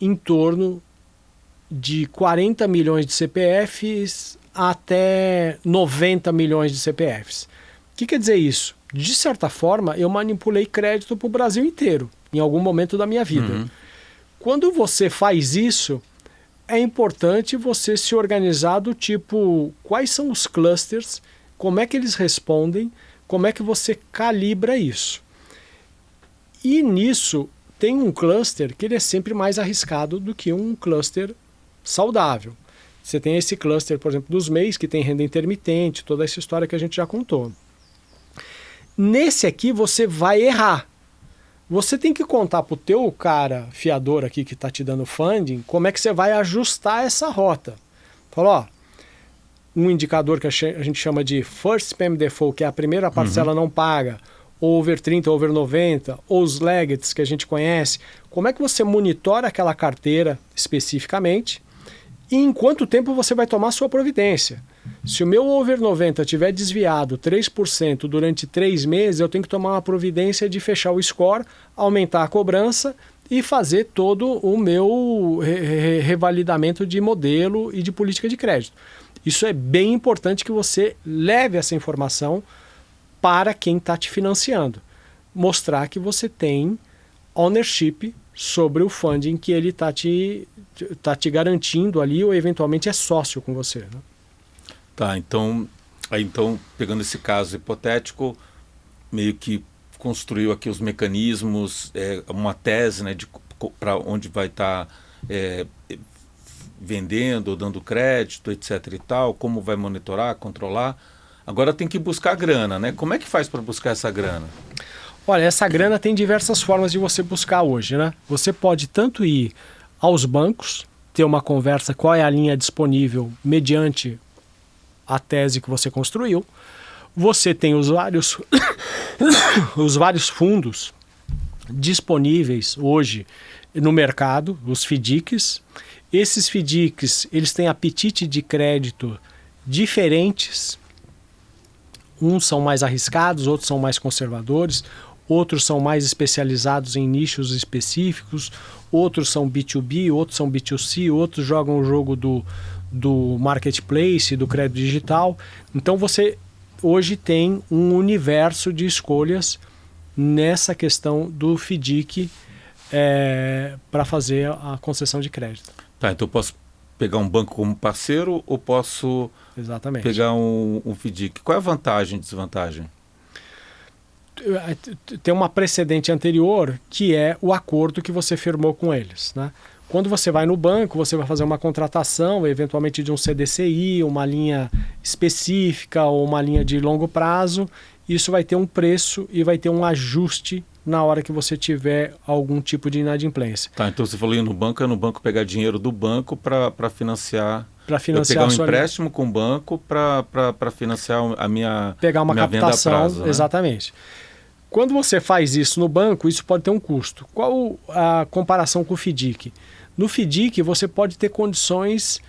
em torno de 40 milhões de CPFs até 90 milhões de CPFs. O que quer dizer isso? De certa forma, eu manipulei crédito para o Brasil inteiro, em algum momento da minha vida. Quando você faz isso, é importante você se organizar do tipo, quais são os clusters, como é que eles respondem, como é que você calibra isso. E nisso, tem um cluster que ele é sempre mais arriscado do que um cluster saudável. Você tem esse cluster, por exemplo, dos MEIs, que tem renda intermitente, toda essa história que a gente já contou. Nesse aqui você vai errar. Você tem que contar para o teu cara fiador aqui que está te dando funding, como é que você vai ajustar essa rota. Falou, um indicador que a gente chama de First Payment Default, que é a primeira parcela não paga, ou over 30, over 90, ou os laggeds que a gente conhece. Como é que você monitora aquela carteira especificamente e em quanto tempo você vai tomar sua providência? Se o meu over 90 tiver desviado 3% durante 3 meses, eu tenho que tomar uma providência de fechar o score, aumentar a cobrança e fazer todo o meu revalidamento de modelo e de política de crédito. Isso é bem importante que você leve essa informação para quem está te financiando. Mostrar que você tem ownership sobre o funding que ele está te garantindo ali ou eventualmente é sócio com você. Né? Tá, então, pegando esse caso hipotético, meio que construiu aqui os mecanismos, uma tese, né, para onde vai estar vendendo, dando crédito, etc. e tal, como vai monitorar, controlar. Agora tem que buscar grana, né? Como é que faz para buscar essa grana? Olha, essa grana tem diversas formas de você buscar hoje, né? Você pode tanto ir aos bancos, ter uma conversa qual é a linha disponível mediante a tese que você construiu. Você tem os vários fundos disponíveis hoje no mercado, os FDICs. Esses FDICs, eles têm apetite de crédito diferentes. Uns são mais arriscados, outros são mais conservadores, outros são mais especializados em nichos específicos, outros são B2B, outros são B2C, outros jogam o jogo do marketplace, do crédito digital. Então você hoje tem um universo de escolhas nessa questão do FDIC para fazer a concessão de crédito. Tá, então eu posso pegar um banco como parceiro ou posso Exatamente. pegar um FDIC? Qual é a vantagem e desvantagem? Tem uma precedente anterior que é o acordo que você firmou com eles, né? Quando você vai no banco, você vai fazer uma contratação, eventualmente de um CDCI, uma linha específica ou uma linha de longo prazo. Isso vai ter um preço e vai ter um ajuste na hora que você tiver algum tipo de inadimplência. Tá, então você falou ir no banco, é no banco pegar dinheiro do banco para financiar... Para financiar pegar um empréstimo com o banco para financiar a minha pegar uma minha captação, venda a prazo, né? Exatamente. Quando você faz isso no banco, isso pode ter um custo. Qual a comparação com o FDIC? No FDIC, você pode ter condições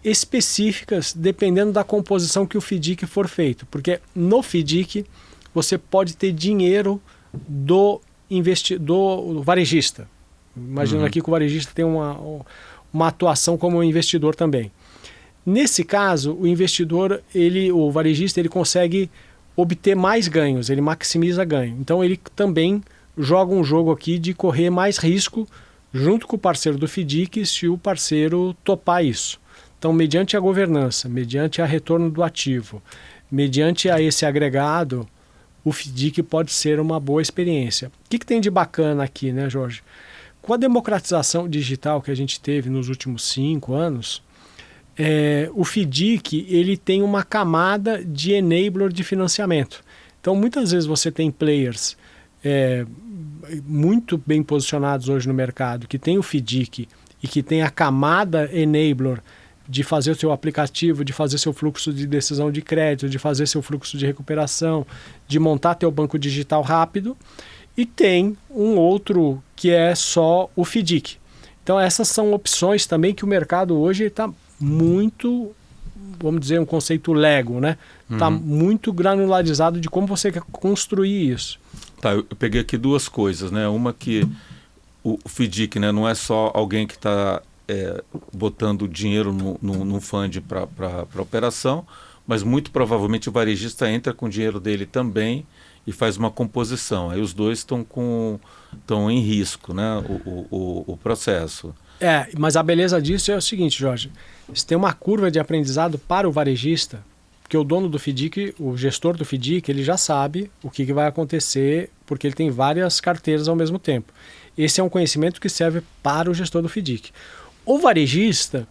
específicas dependendo da composição que o FDIC for feito. Porque no FDIC, você pode ter dinheiro do varejista. Imaginando aqui que o varejista tem uma atuação como investidor também. Nesse caso, o investidor, o varejista, ele consegue obter mais ganhos, ele maximiza ganho. Então ele também joga um jogo aqui de correr mais risco junto com o parceiro do FDIC se o parceiro topar isso. Então, mediante a governança, mediante a retorno do ativo, mediante a esse agregado, o FDIC pode ser uma boa experiência. O que tem de bacana aqui, né, Jorge? Com a democratização digital que a gente teve nos últimos 5 anos, o FDIC ele tem uma camada de enabler de financiamento. Então, muitas vezes você tem players muito bem posicionados hoje no mercado, que tem o FDIC e que tem a camada enabler de fazer o seu aplicativo, de fazer seu fluxo de decisão de crédito, de fazer seu fluxo de recuperação, de montar teu banco digital rápido. E tem um outro que é só o FDIC. Então, essas são opções também que o mercado hoje está muito, vamos dizer, um conceito Lego, né? Está muito granularizado de como você quer construir isso. Tá, eu peguei aqui 2 coisas, né? Uma que o FDIC, né, não é só alguém que está botando dinheiro num fund para operação, mas muito provavelmente o varejista entra com o dinheiro dele também e faz uma composição. Aí os dois estão em risco, né? O processo. Mas a beleza disso é o seguinte, Jorge. Você tem uma curva de aprendizado para o varejista, porque o dono do FDIC, o gestor do FDIC, ele já sabe o que vai acontecer, porque ele tem várias carteiras ao mesmo tempo. Esse é um conhecimento que serve para o gestor do FDIC. O varejista,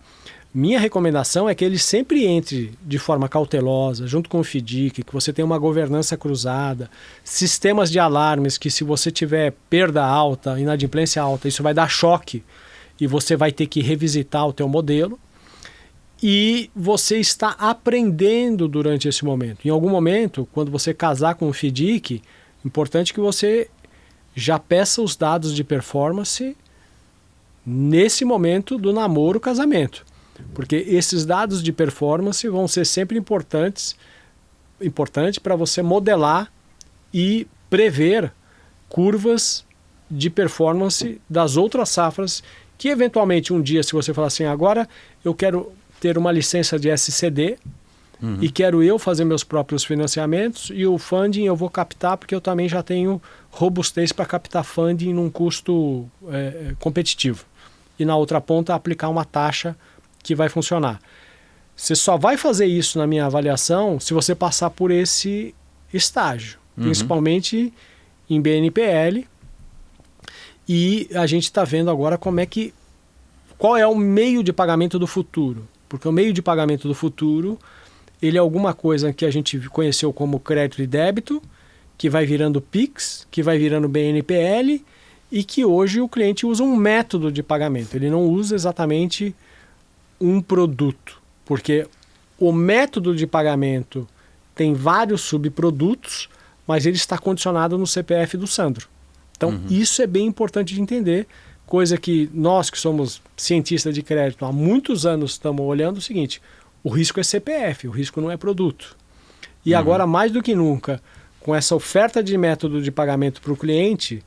minha recomendação é que ele sempre entre de forma cautelosa, junto com o FDIC, que você tenha uma governança cruzada, sistemas de alarmes que se você tiver perda alta, inadimplência alta, isso vai dar choque e você vai ter que revisitar o teu modelo. E você está aprendendo durante esse momento. Em algum momento, quando você casar com o FDIC, importante que você já peça os dados de performance nesse momento do namoro, casamento. Porque esses dados de performance vão ser sempre importante para você modelar e prever curvas de performance das outras safras que eventualmente um dia, se você falar assim, agora eu quero ter uma licença de SCD, e quero eu fazer meus próprios financiamentos, e o funding eu vou captar porque eu também já tenho robustez para captar funding num custo competitivo. E na outra ponta aplicar uma taxa que vai funcionar. Você só vai fazer isso na minha avaliação se você passar por esse estágio, principalmente em BNPL. E a gente está vendo agora qual é o meio de pagamento do futuro. Porque o meio de pagamento do futuro, ele é alguma coisa que a gente conheceu como crédito e débito, que vai virando Pix, que vai virando BNPL, e que hoje o cliente usa um método de pagamento. Ele não usa exatamente um produto, porque o método de pagamento tem vários subprodutos, mas ele está condicionado no CPF do Sandro. Então, isso é bem importante de entender, coisa que nós que somos cientistas de crédito há muitos anos estamos olhando o seguinte: o risco é CPF, o risco não é produto. E agora, mais do que nunca, com essa oferta de método de pagamento para o cliente,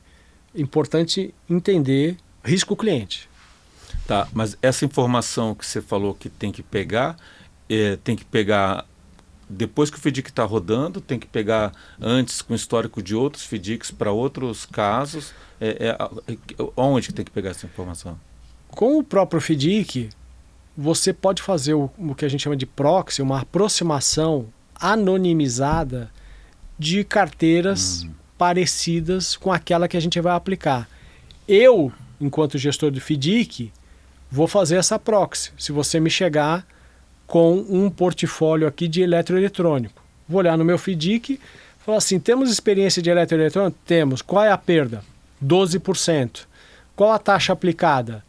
é importante entender risco cliente. Tá, mas essa informação que você falou que tem que pegar depois que o FDIC está rodando, tem que pegar antes com o histórico de outros FDICs para outros casos. Onde que tem que pegar essa informação? Com o próprio FDIC, você pode fazer o que a gente chama de proxy, uma aproximação anonimizada de carteiras parecidas com aquela que a gente vai aplicar. Eu, enquanto gestor do FDIC, vou fazer essa proxy. Se você me chegar com um portfólio aqui de eletroeletrônico, vou olhar no meu FDIC e falar assim: temos experiência de eletroeletrônico? Temos. Qual é a perda? 12%. Qual a taxa aplicada?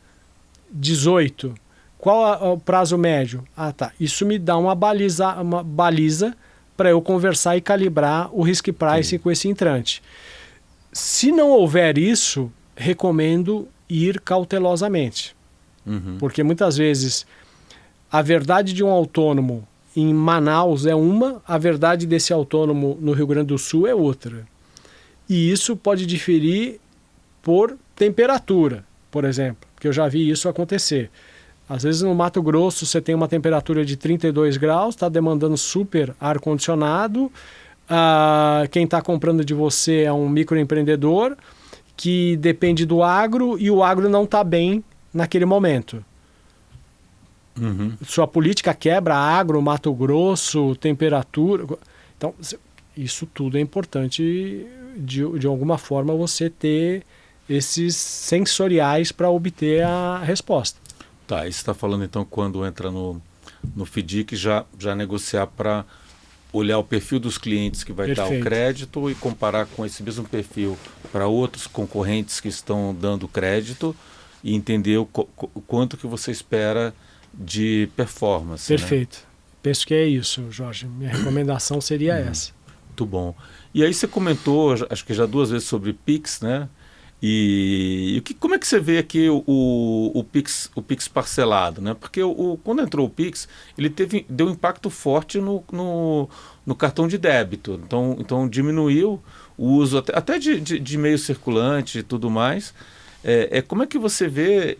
18%. Qual o prazo médio? Ah, tá. Isso me dá uma baliza para eu conversar e calibrar o risk price com esse entrante. Se não houver isso, recomendo ir cautelosamente. Porque muitas vezes a verdade de um autônomo em Manaus é uma, a verdade desse autônomo no Rio Grande do Sul é outra. E isso pode diferir por temperatura, por exemplo, porque eu já vi isso acontecer. Às vezes no Mato Grosso você tem uma temperatura de 32 graus, está demandando super ar-condicionado, quem está comprando de você é um microempreendedor que depende do agro e o agro não está bem naquele momento. Sua política quebra agro, Mato Grosso, temperatura. Então, isso tudo é importante de alguma forma você ter esses sensoriais para obter a resposta. Tá, e você está falando então quando entra no FDIC já negociar para olhar o perfil dos clientes que vai dar o crédito e comparar com esse mesmo perfil para outros concorrentes que estão dando crédito e entender o quanto que você espera de performance. Perfeito. Né? Penso que é isso, Jorge. Minha recomendação seria essa. Muito bom. E aí você comentou, acho que já 2 vezes sobre Pix, né? E como é que você vê aqui o Pix parcelado, né? Porque quando entrou o Pix, ele deu um impacto forte no cartão de débito. Então diminuiu o uso até de meio circulante e tudo mais. Como é que você vê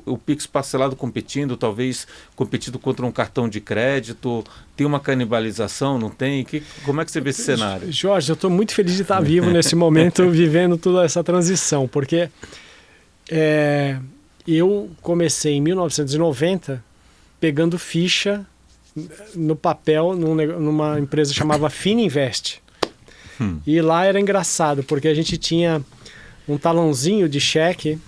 o Pix parcelado competindo, talvez competindo contra um cartão de crédito? Tem uma canibalização, não tem? Como é que você vê esse cenário? Jorge, eu estou muito feliz de estar vivo nesse momento, vivendo toda essa transição, porque eu comecei em 1990 pegando ficha no papel numa empresa chamada Fininvest. E lá era engraçado, porque a gente tinha um talãozinho de cheque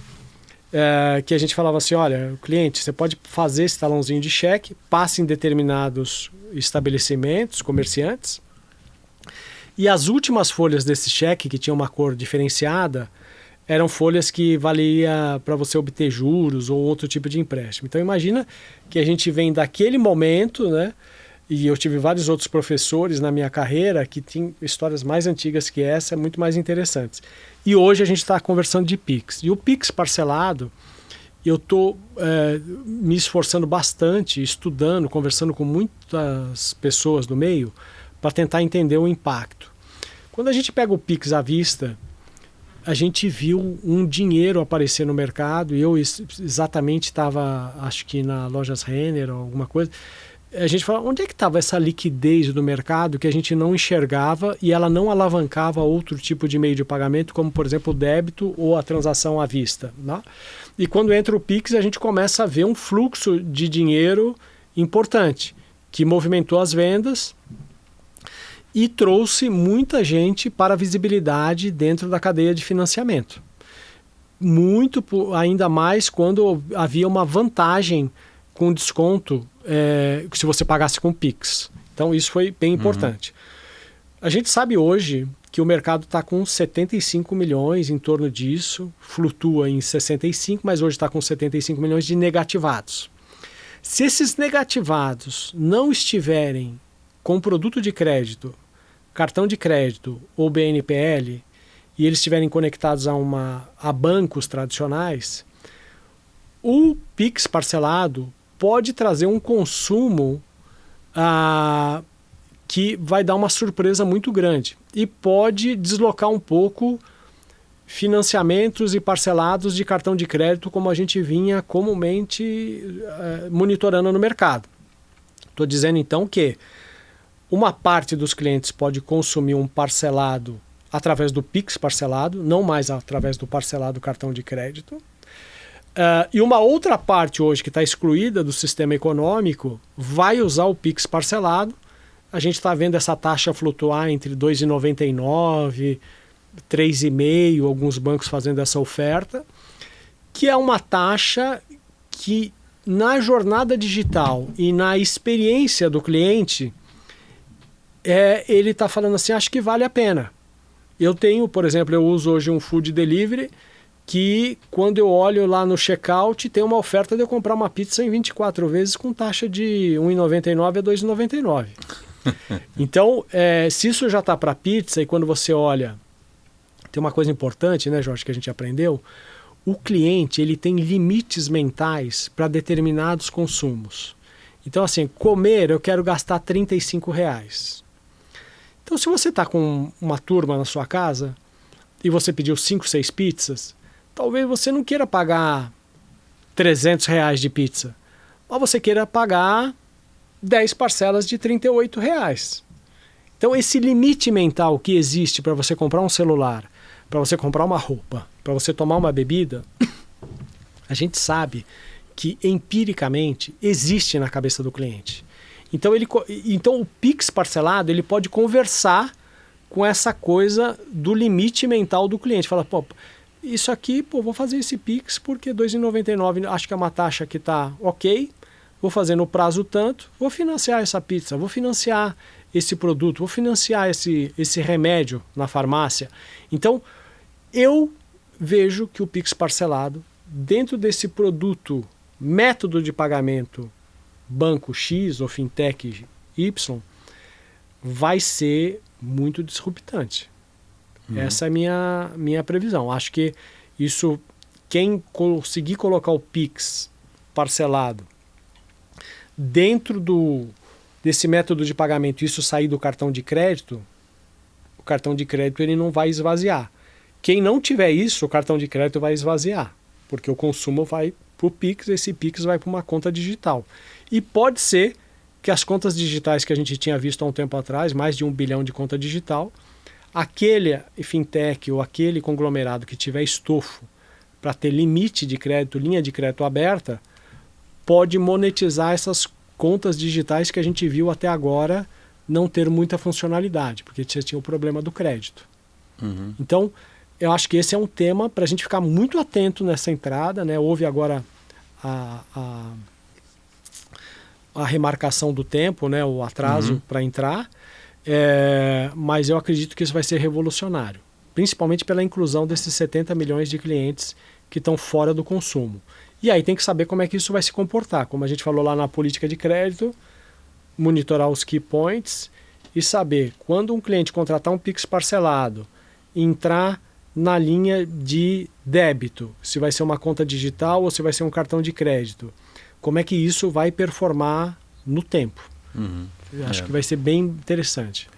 que a gente falava assim: olha, cliente, você pode fazer esse talãozinho de cheque, passa em determinados estabelecimentos, comerciantes, e as últimas folhas desse cheque, que tinha uma cor diferenciada, eram folhas que valia para você obter juros ou outro tipo de empréstimo. Então imagina que a gente vem daquele momento, né? E eu tive vários outros professores na minha carreira que tinham histórias mais antigas que essa, muito mais interessantes. E hoje a gente está conversando de Pix. E o Pix parcelado, eu estou me esforçando bastante, estudando, conversando com muitas pessoas do meio para tentar entender o impacto. Quando a gente pega o Pix à vista, a gente viu um dinheiro aparecer no mercado, e eu exatamente estava, acho que na Lojas Renner ou alguma coisa, a gente fala, onde é que estava essa liquidez do mercado que a gente não enxergava e ela não alavancava outro tipo de meio de pagamento, como, por exemplo, o débito ou a transação à vista, né? E quando entra o Pix, a gente começa a ver um fluxo de dinheiro importante, que movimentou as vendas e trouxe muita gente para a visibilidade dentro da cadeia de financiamento. Muito, ainda mais quando havia uma vantagem com desconto se você pagasse com Pix. Então isso foi bem importante. A gente sabe hoje que o mercado está com 75 milhões, em torno disso, flutua em 65, mas hoje está com 75 milhões de negativados. Se esses negativados não estiverem com produto de crédito, cartão de crédito ou BNPL, e eles estiverem conectados a bancos tradicionais, o Pix parcelado pode trazer um consumo que vai dar uma surpresa muito grande e pode deslocar um pouco financiamentos e parcelados de cartão de crédito como a gente vinha comumente monitorando no mercado. Estou dizendo então que uma parte dos clientes pode consumir um parcelado através do Pix parcelado, não mais através do parcelado cartão de crédito. E uma outra parte hoje que está excluída do sistema econômico vai usar o Pix parcelado. A gente está vendo essa taxa flutuar entre R$ 2,99, R$ 3,5, alguns bancos fazendo essa oferta, que é uma taxa que na jornada digital e na experiência do cliente, ele está falando assim, acho que vale a pena. Eu tenho, por exemplo, eu uso hoje um food delivery que quando eu olho lá no checkout tem uma oferta de eu comprar uma pizza em 24 vezes com taxa de R$ 1,99 a R$ 2,99. Então, se isso já está para pizza e quando você olha, tem uma coisa importante, né, Jorge, que a gente aprendeu, o cliente ele tem limites mentais para determinados consumos. Então, assim, comer eu quero gastar R$ 35. Então, se você está com uma turma na sua casa e você pediu 5, 6 pizzas, talvez você não queira pagar R$ 300 de pizza, mas você queira pagar 10 parcelas de R$ 38. Então, esse limite mental que existe para você comprar um celular, para você comprar uma roupa, para você tomar uma bebida, a gente sabe que empiricamente existe na cabeça do cliente. Então o Pix parcelado ele pode conversar com essa coisa do limite mental do cliente. Fala, pô, isso aqui, vou fazer esse Pix porque R$ 2,99 acho que é uma taxa que está ok, vou fazer no prazo tanto, vou financiar essa pizza, vou financiar esse produto, vou financiar esse remédio na farmácia. Então, eu vejo que o Pix parcelado, dentro desse produto, método de pagamento, banco X ou fintech Y, vai ser muito disruptante. Essa é a minha previsão. Acho que isso, quem conseguir colocar o Pix parcelado dentro desse método de pagamento, isso sair do cartão de crédito, o cartão de crédito ele não vai esvaziar. Quem não tiver isso, o cartão de crédito vai esvaziar, porque o consumo vai para o Pix, esse Pix vai para uma conta digital. E pode ser que as contas digitais que a gente tinha visto há um tempo atrás, mais de 1 bilhão de conta digital, aquele fintech ou aquele conglomerado que tiver estofo para ter limite de crédito, linha de crédito aberta, pode monetizar essas contas digitais que a gente viu até agora não ter muita funcionalidade, porque você tinha o problema do crédito. Então, eu acho que esse é um tema para a gente ficar muito atento nessa entrada, né? Houve agora a remarcação do tempo, né? O atraso para entrar, mas eu acredito que isso vai ser revolucionário, principalmente pela inclusão desses 70 milhões de clientes que estão fora do consumo. E aí tem que saber como é que isso vai se comportar, como a gente falou lá na política de crédito, monitorar os key points e saber quando um cliente contratar um Pix parcelado, entrar na linha de débito, se vai ser uma conta digital ou se vai ser um cartão de crédito. Como é que isso vai performar no tempo. Acho que vai ser bem interessante.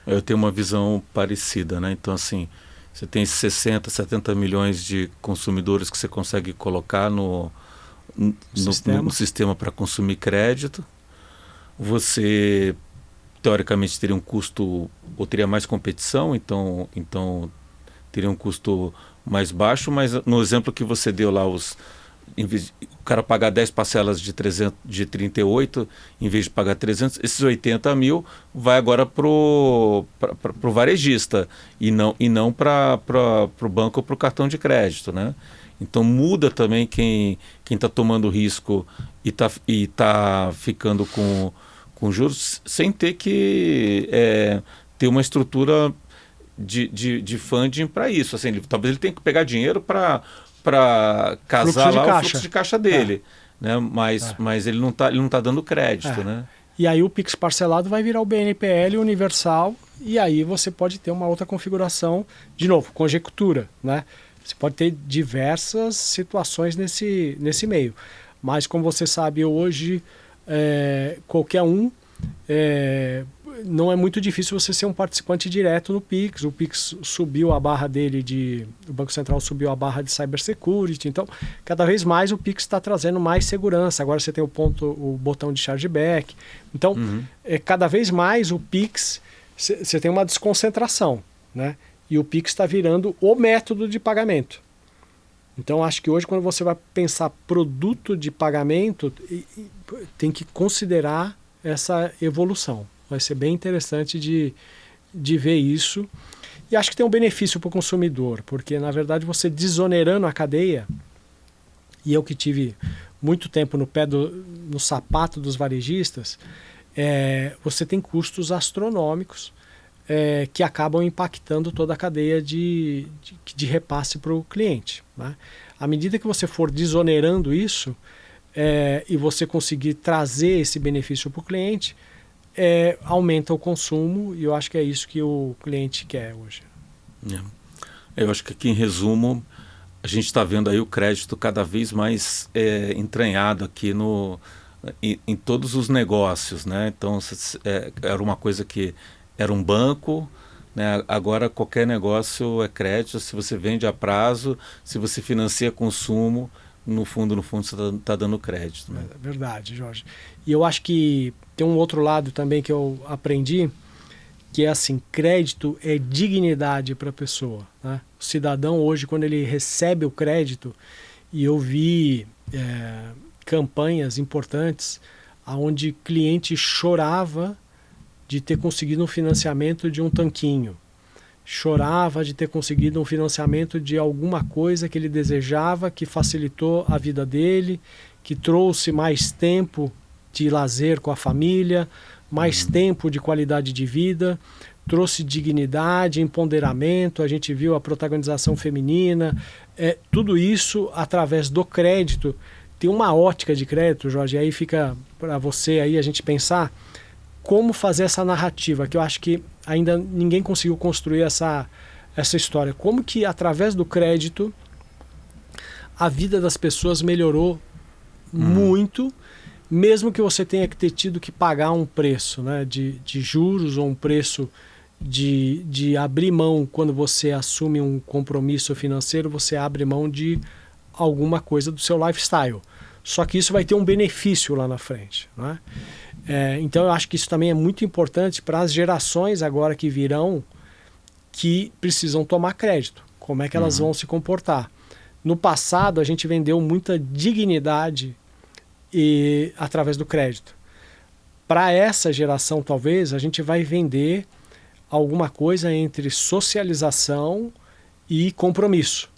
Eu tenho uma visão parecida, né? Então, assim, você tem 60, 70 milhões de consumidores que você consegue colocar no sistema para consumir crédito. você teoricamente teria um custo, ou teria mais competição, então teria um custo mais baixo, mas no exemplo que você deu lá, o cara pagar 10 parcelas de 38, em vez de pagar 300, esses 80 mil vai agora para o varejista e não para o banco ou para o cartão de crédito, né? Então muda também quem está tomando risco e tá ficando com juros sem ter que ter uma estrutura de funding para isso. Assim, talvez ele tenha que pegar dinheiro para casar lá o fluxo de caixa dele, né? Mas ele não tá dando crédito, né? E aí o Pix parcelado vai virar o BNPL universal e aí você pode ter uma outra configuração, de novo, conjectura, né? Você pode ter diversas situações nesse meio. Mas como você sabe hoje, qualquer um, não é muito difícil você ser um participante direto no Pix. O Pix subiu a barra dele o Banco Central subiu a barra de cybersecurity. Então, cada vez mais o Pix está trazendo mais segurança. Agora você tem o botão de chargeback. Então, cada vez mais o Pix, você tem uma desconcentração, né? E o Pix está virando o método de pagamento. Então, acho que hoje, quando você vai pensar produto de pagamento, tem que considerar essa evolução. Vai ser bem interessante de ver isso. E acho que tem um benefício para o consumidor, porque, na verdade, você desonerando a cadeia, e eu que tive muito tempo no sapato dos varejistas, você tem custos astronômicos que acabam impactando toda a cadeia de repasse para o cliente, né? À medida que você for desonerando isso e você conseguir trazer esse benefício para o cliente, aumenta o consumo, e eu acho que é isso que o cliente quer hoje. Eu acho que aqui, em resumo, a gente está vendo aí o crédito cada vez mais entranhado aqui em todos os negócios, né? Então, era uma coisa que era um banco, né? Agora qualquer negócio é crédito. Se você vende a prazo, se você financia consumo, no fundo você está dando crédito, né? É verdade, Jorge. E eu acho que tem um outro lado também que eu aprendi, que é assim, crédito é dignidade para a pessoa, né? O cidadão hoje, quando ele recebe o crédito, e eu vi campanhas importantes onde cliente chorava de ter conseguido um financiamento de um tanquinho, chorava de ter conseguido um financiamento de alguma coisa que ele desejava, que facilitou a vida dele, que trouxe mais tempo de lazer com a família, mais tempo de qualidade de vida, trouxe dignidade, empoderamento. A gente viu a protagonização feminina, tudo isso através do crédito. Tem uma ótica de crédito, Jorge, e aí fica para você aí a gente pensar como fazer essa narrativa, que eu acho que ainda ninguém conseguiu construir essa história. Como que, através do crédito, a vida das pessoas melhorou muito, mesmo que você tenha que ter tido que pagar um preço, né, de juros, ou um preço de abrir mão. Quando você assume um compromisso financeiro, você abre mão de alguma coisa do seu lifestyle. Só que isso vai ter um benefício lá na frente, né? Então eu acho que isso também é muito importante para as gerações agora que virão, que precisam tomar crédito. Como é que elas vão se comportar? No passado a gente vendeu muita dignidade através do crédito. Para essa geração, talvez, a gente vai vender alguma coisa entre socialização e compromisso,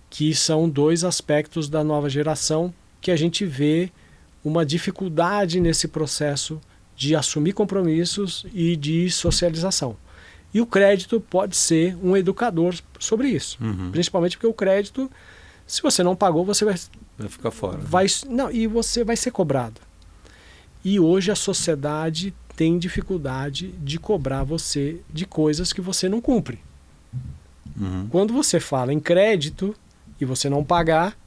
que são dois aspectos da nova geração que a gente vê uma dificuldade nesse processo de assumir compromissos e de socialização. E o crédito pode ser um educador sobre isso. Principalmente porque o crédito, se você não pagou, você vai ficar fora. E você vai ser cobrado. E hoje a sociedade tem dificuldade de cobrar você de coisas que você não cumpre. Quando você fala em crédito e você não pagar,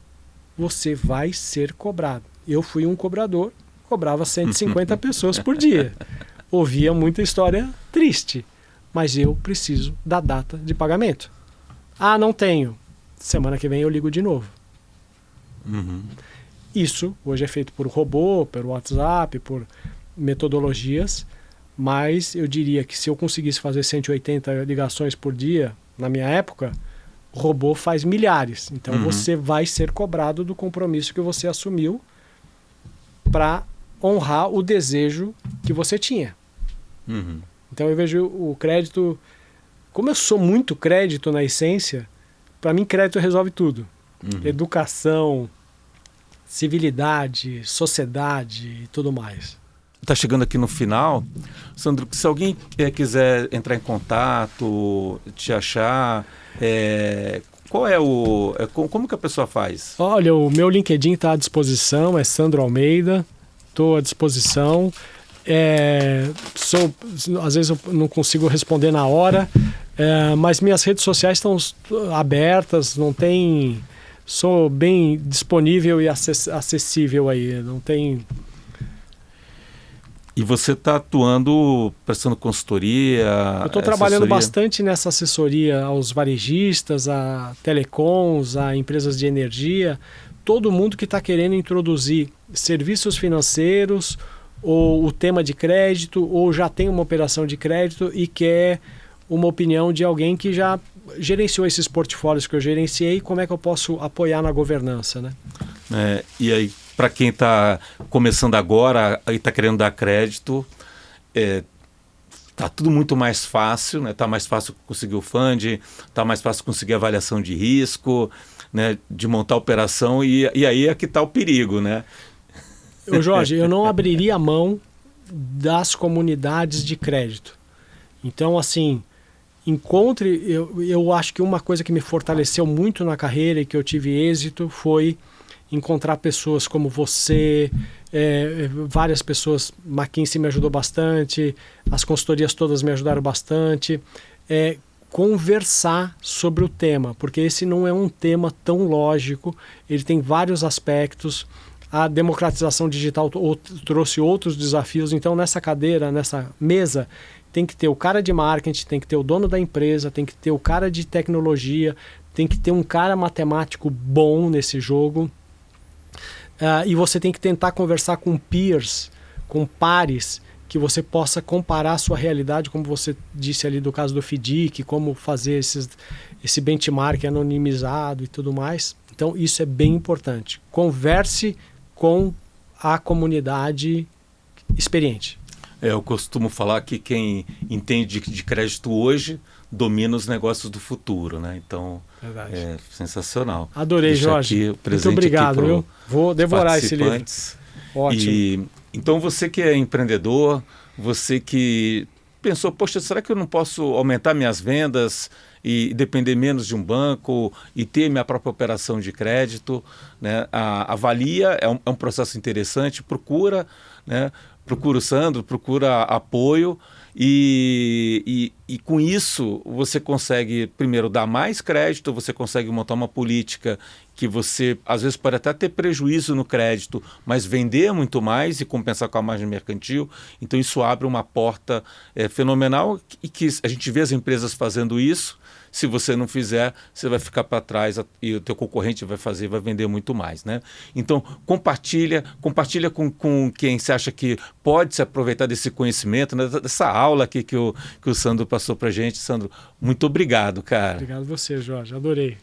você vai ser cobrado. Eu fui um cobrador, cobrava 150 pessoas por dia. Ouvia muita história triste, mas eu preciso da data de pagamento. Ah, não tenho. Semana que vem eu ligo de novo. Isso hoje é feito por robô, pelo WhatsApp, por metodologias, mas eu diria que se eu conseguisse fazer 180 ligações por dia, na minha época, o robô faz milhares. Então você vai ser cobrado do compromisso que você assumiu para honrar o desejo que você tinha. Então eu vejo o crédito... Como eu sou muito crédito na essência, para mim crédito resolve tudo. Educação, civilidade, sociedade e tudo mais. Está chegando aqui no final. Sandro, se alguém quiser entrar em contato, te achar, qual é como que a pessoa faz? Olha, o meu LinkedIn está à disposição, é Sandro Almeida, estou à disposição. Às vezes eu não consigo responder na hora, mas minhas redes sociais estão abertas, não tem... Sou bem disponível e acessível aí, não tem... E você está atuando, prestando consultoria? Eu estou trabalhando bastante nessa assessoria aos varejistas, a telecoms, a empresas de energia, todo mundo que está querendo introduzir serviços financeiros, ou o tema de crédito, ou já tem uma operação de crédito e quer uma opinião de alguém que já gerenciou esses portfólios que eu gerenciei, como é que eu posso apoiar na governança, né? E aí, para quem está começando agora e está querendo dar crédito, está tudo muito mais fácil, né? Está mais fácil conseguir o funding, está mais fácil conseguir avaliação de risco, né? De montar a operação, e aí é que está o perigo, né? Jorge, eu não abriria a mão das comunidades de crédito. Então, assim, eu acho que uma coisa que me fortaleceu muito na carreira e que eu tive êxito foi encontrar pessoas como você, várias pessoas. McKinsey me ajudou bastante, as consultorias todas me ajudaram bastante. Conversar sobre o tema, porque esse não é um tema tão lógico, ele tem vários aspectos. A democratização digital trouxe outros desafios, então nessa cadeira, nessa mesa, tem que ter o cara de marketing, tem que ter o dono da empresa, tem que ter o cara de tecnologia, tem que ter um cara matemático bom nesse jogo. E você tem que tentar conversar com peers, com pares, que você possa comparar a sua realidade, como você disse ali do caso do FDIC, como fazer esse benchmark anonimizado e tudo mais. Então isso é bem importante. Converse com a comunidade experiente. Eu costumo falar que quem entende de crédito hoje domina os negócios do futuro, né? Então, verdade. É sensacional. Adorei, Jorge. Muito obrigado, viu? Vou devorar esse livro. Ótimo. Então, você que é empreendedor, você que pensou, poxa, será que eu não posso aumentar minhas vendas e depender menos de um banco e ter minha própria operação de crédito, né? Avalia, é um processo interessante, procura, né? Procura o Sandro, procura apoio e com isso você consegue, primeiro, dar mais crédito, você consegue montar uma política que você, às vezes, pode até ter prejuízo no crédito, mas vender muito mais e compensar com a margem mercantil. Então isso abre uma porta fenomenal e que a gente vê as empresas fazendo isso. Se você não fizer, você vai ficar para trás e o teu concorrente vai fazer, vai vender muito mais, né? Então, compartilha com quem você acha que pode se aproveitar desse conhecimento, né? Dessa aula aqui que o Sandro passou para a gente. Sandro, muito obrigado, cara. Obrigado a você, Jorge. Adorei.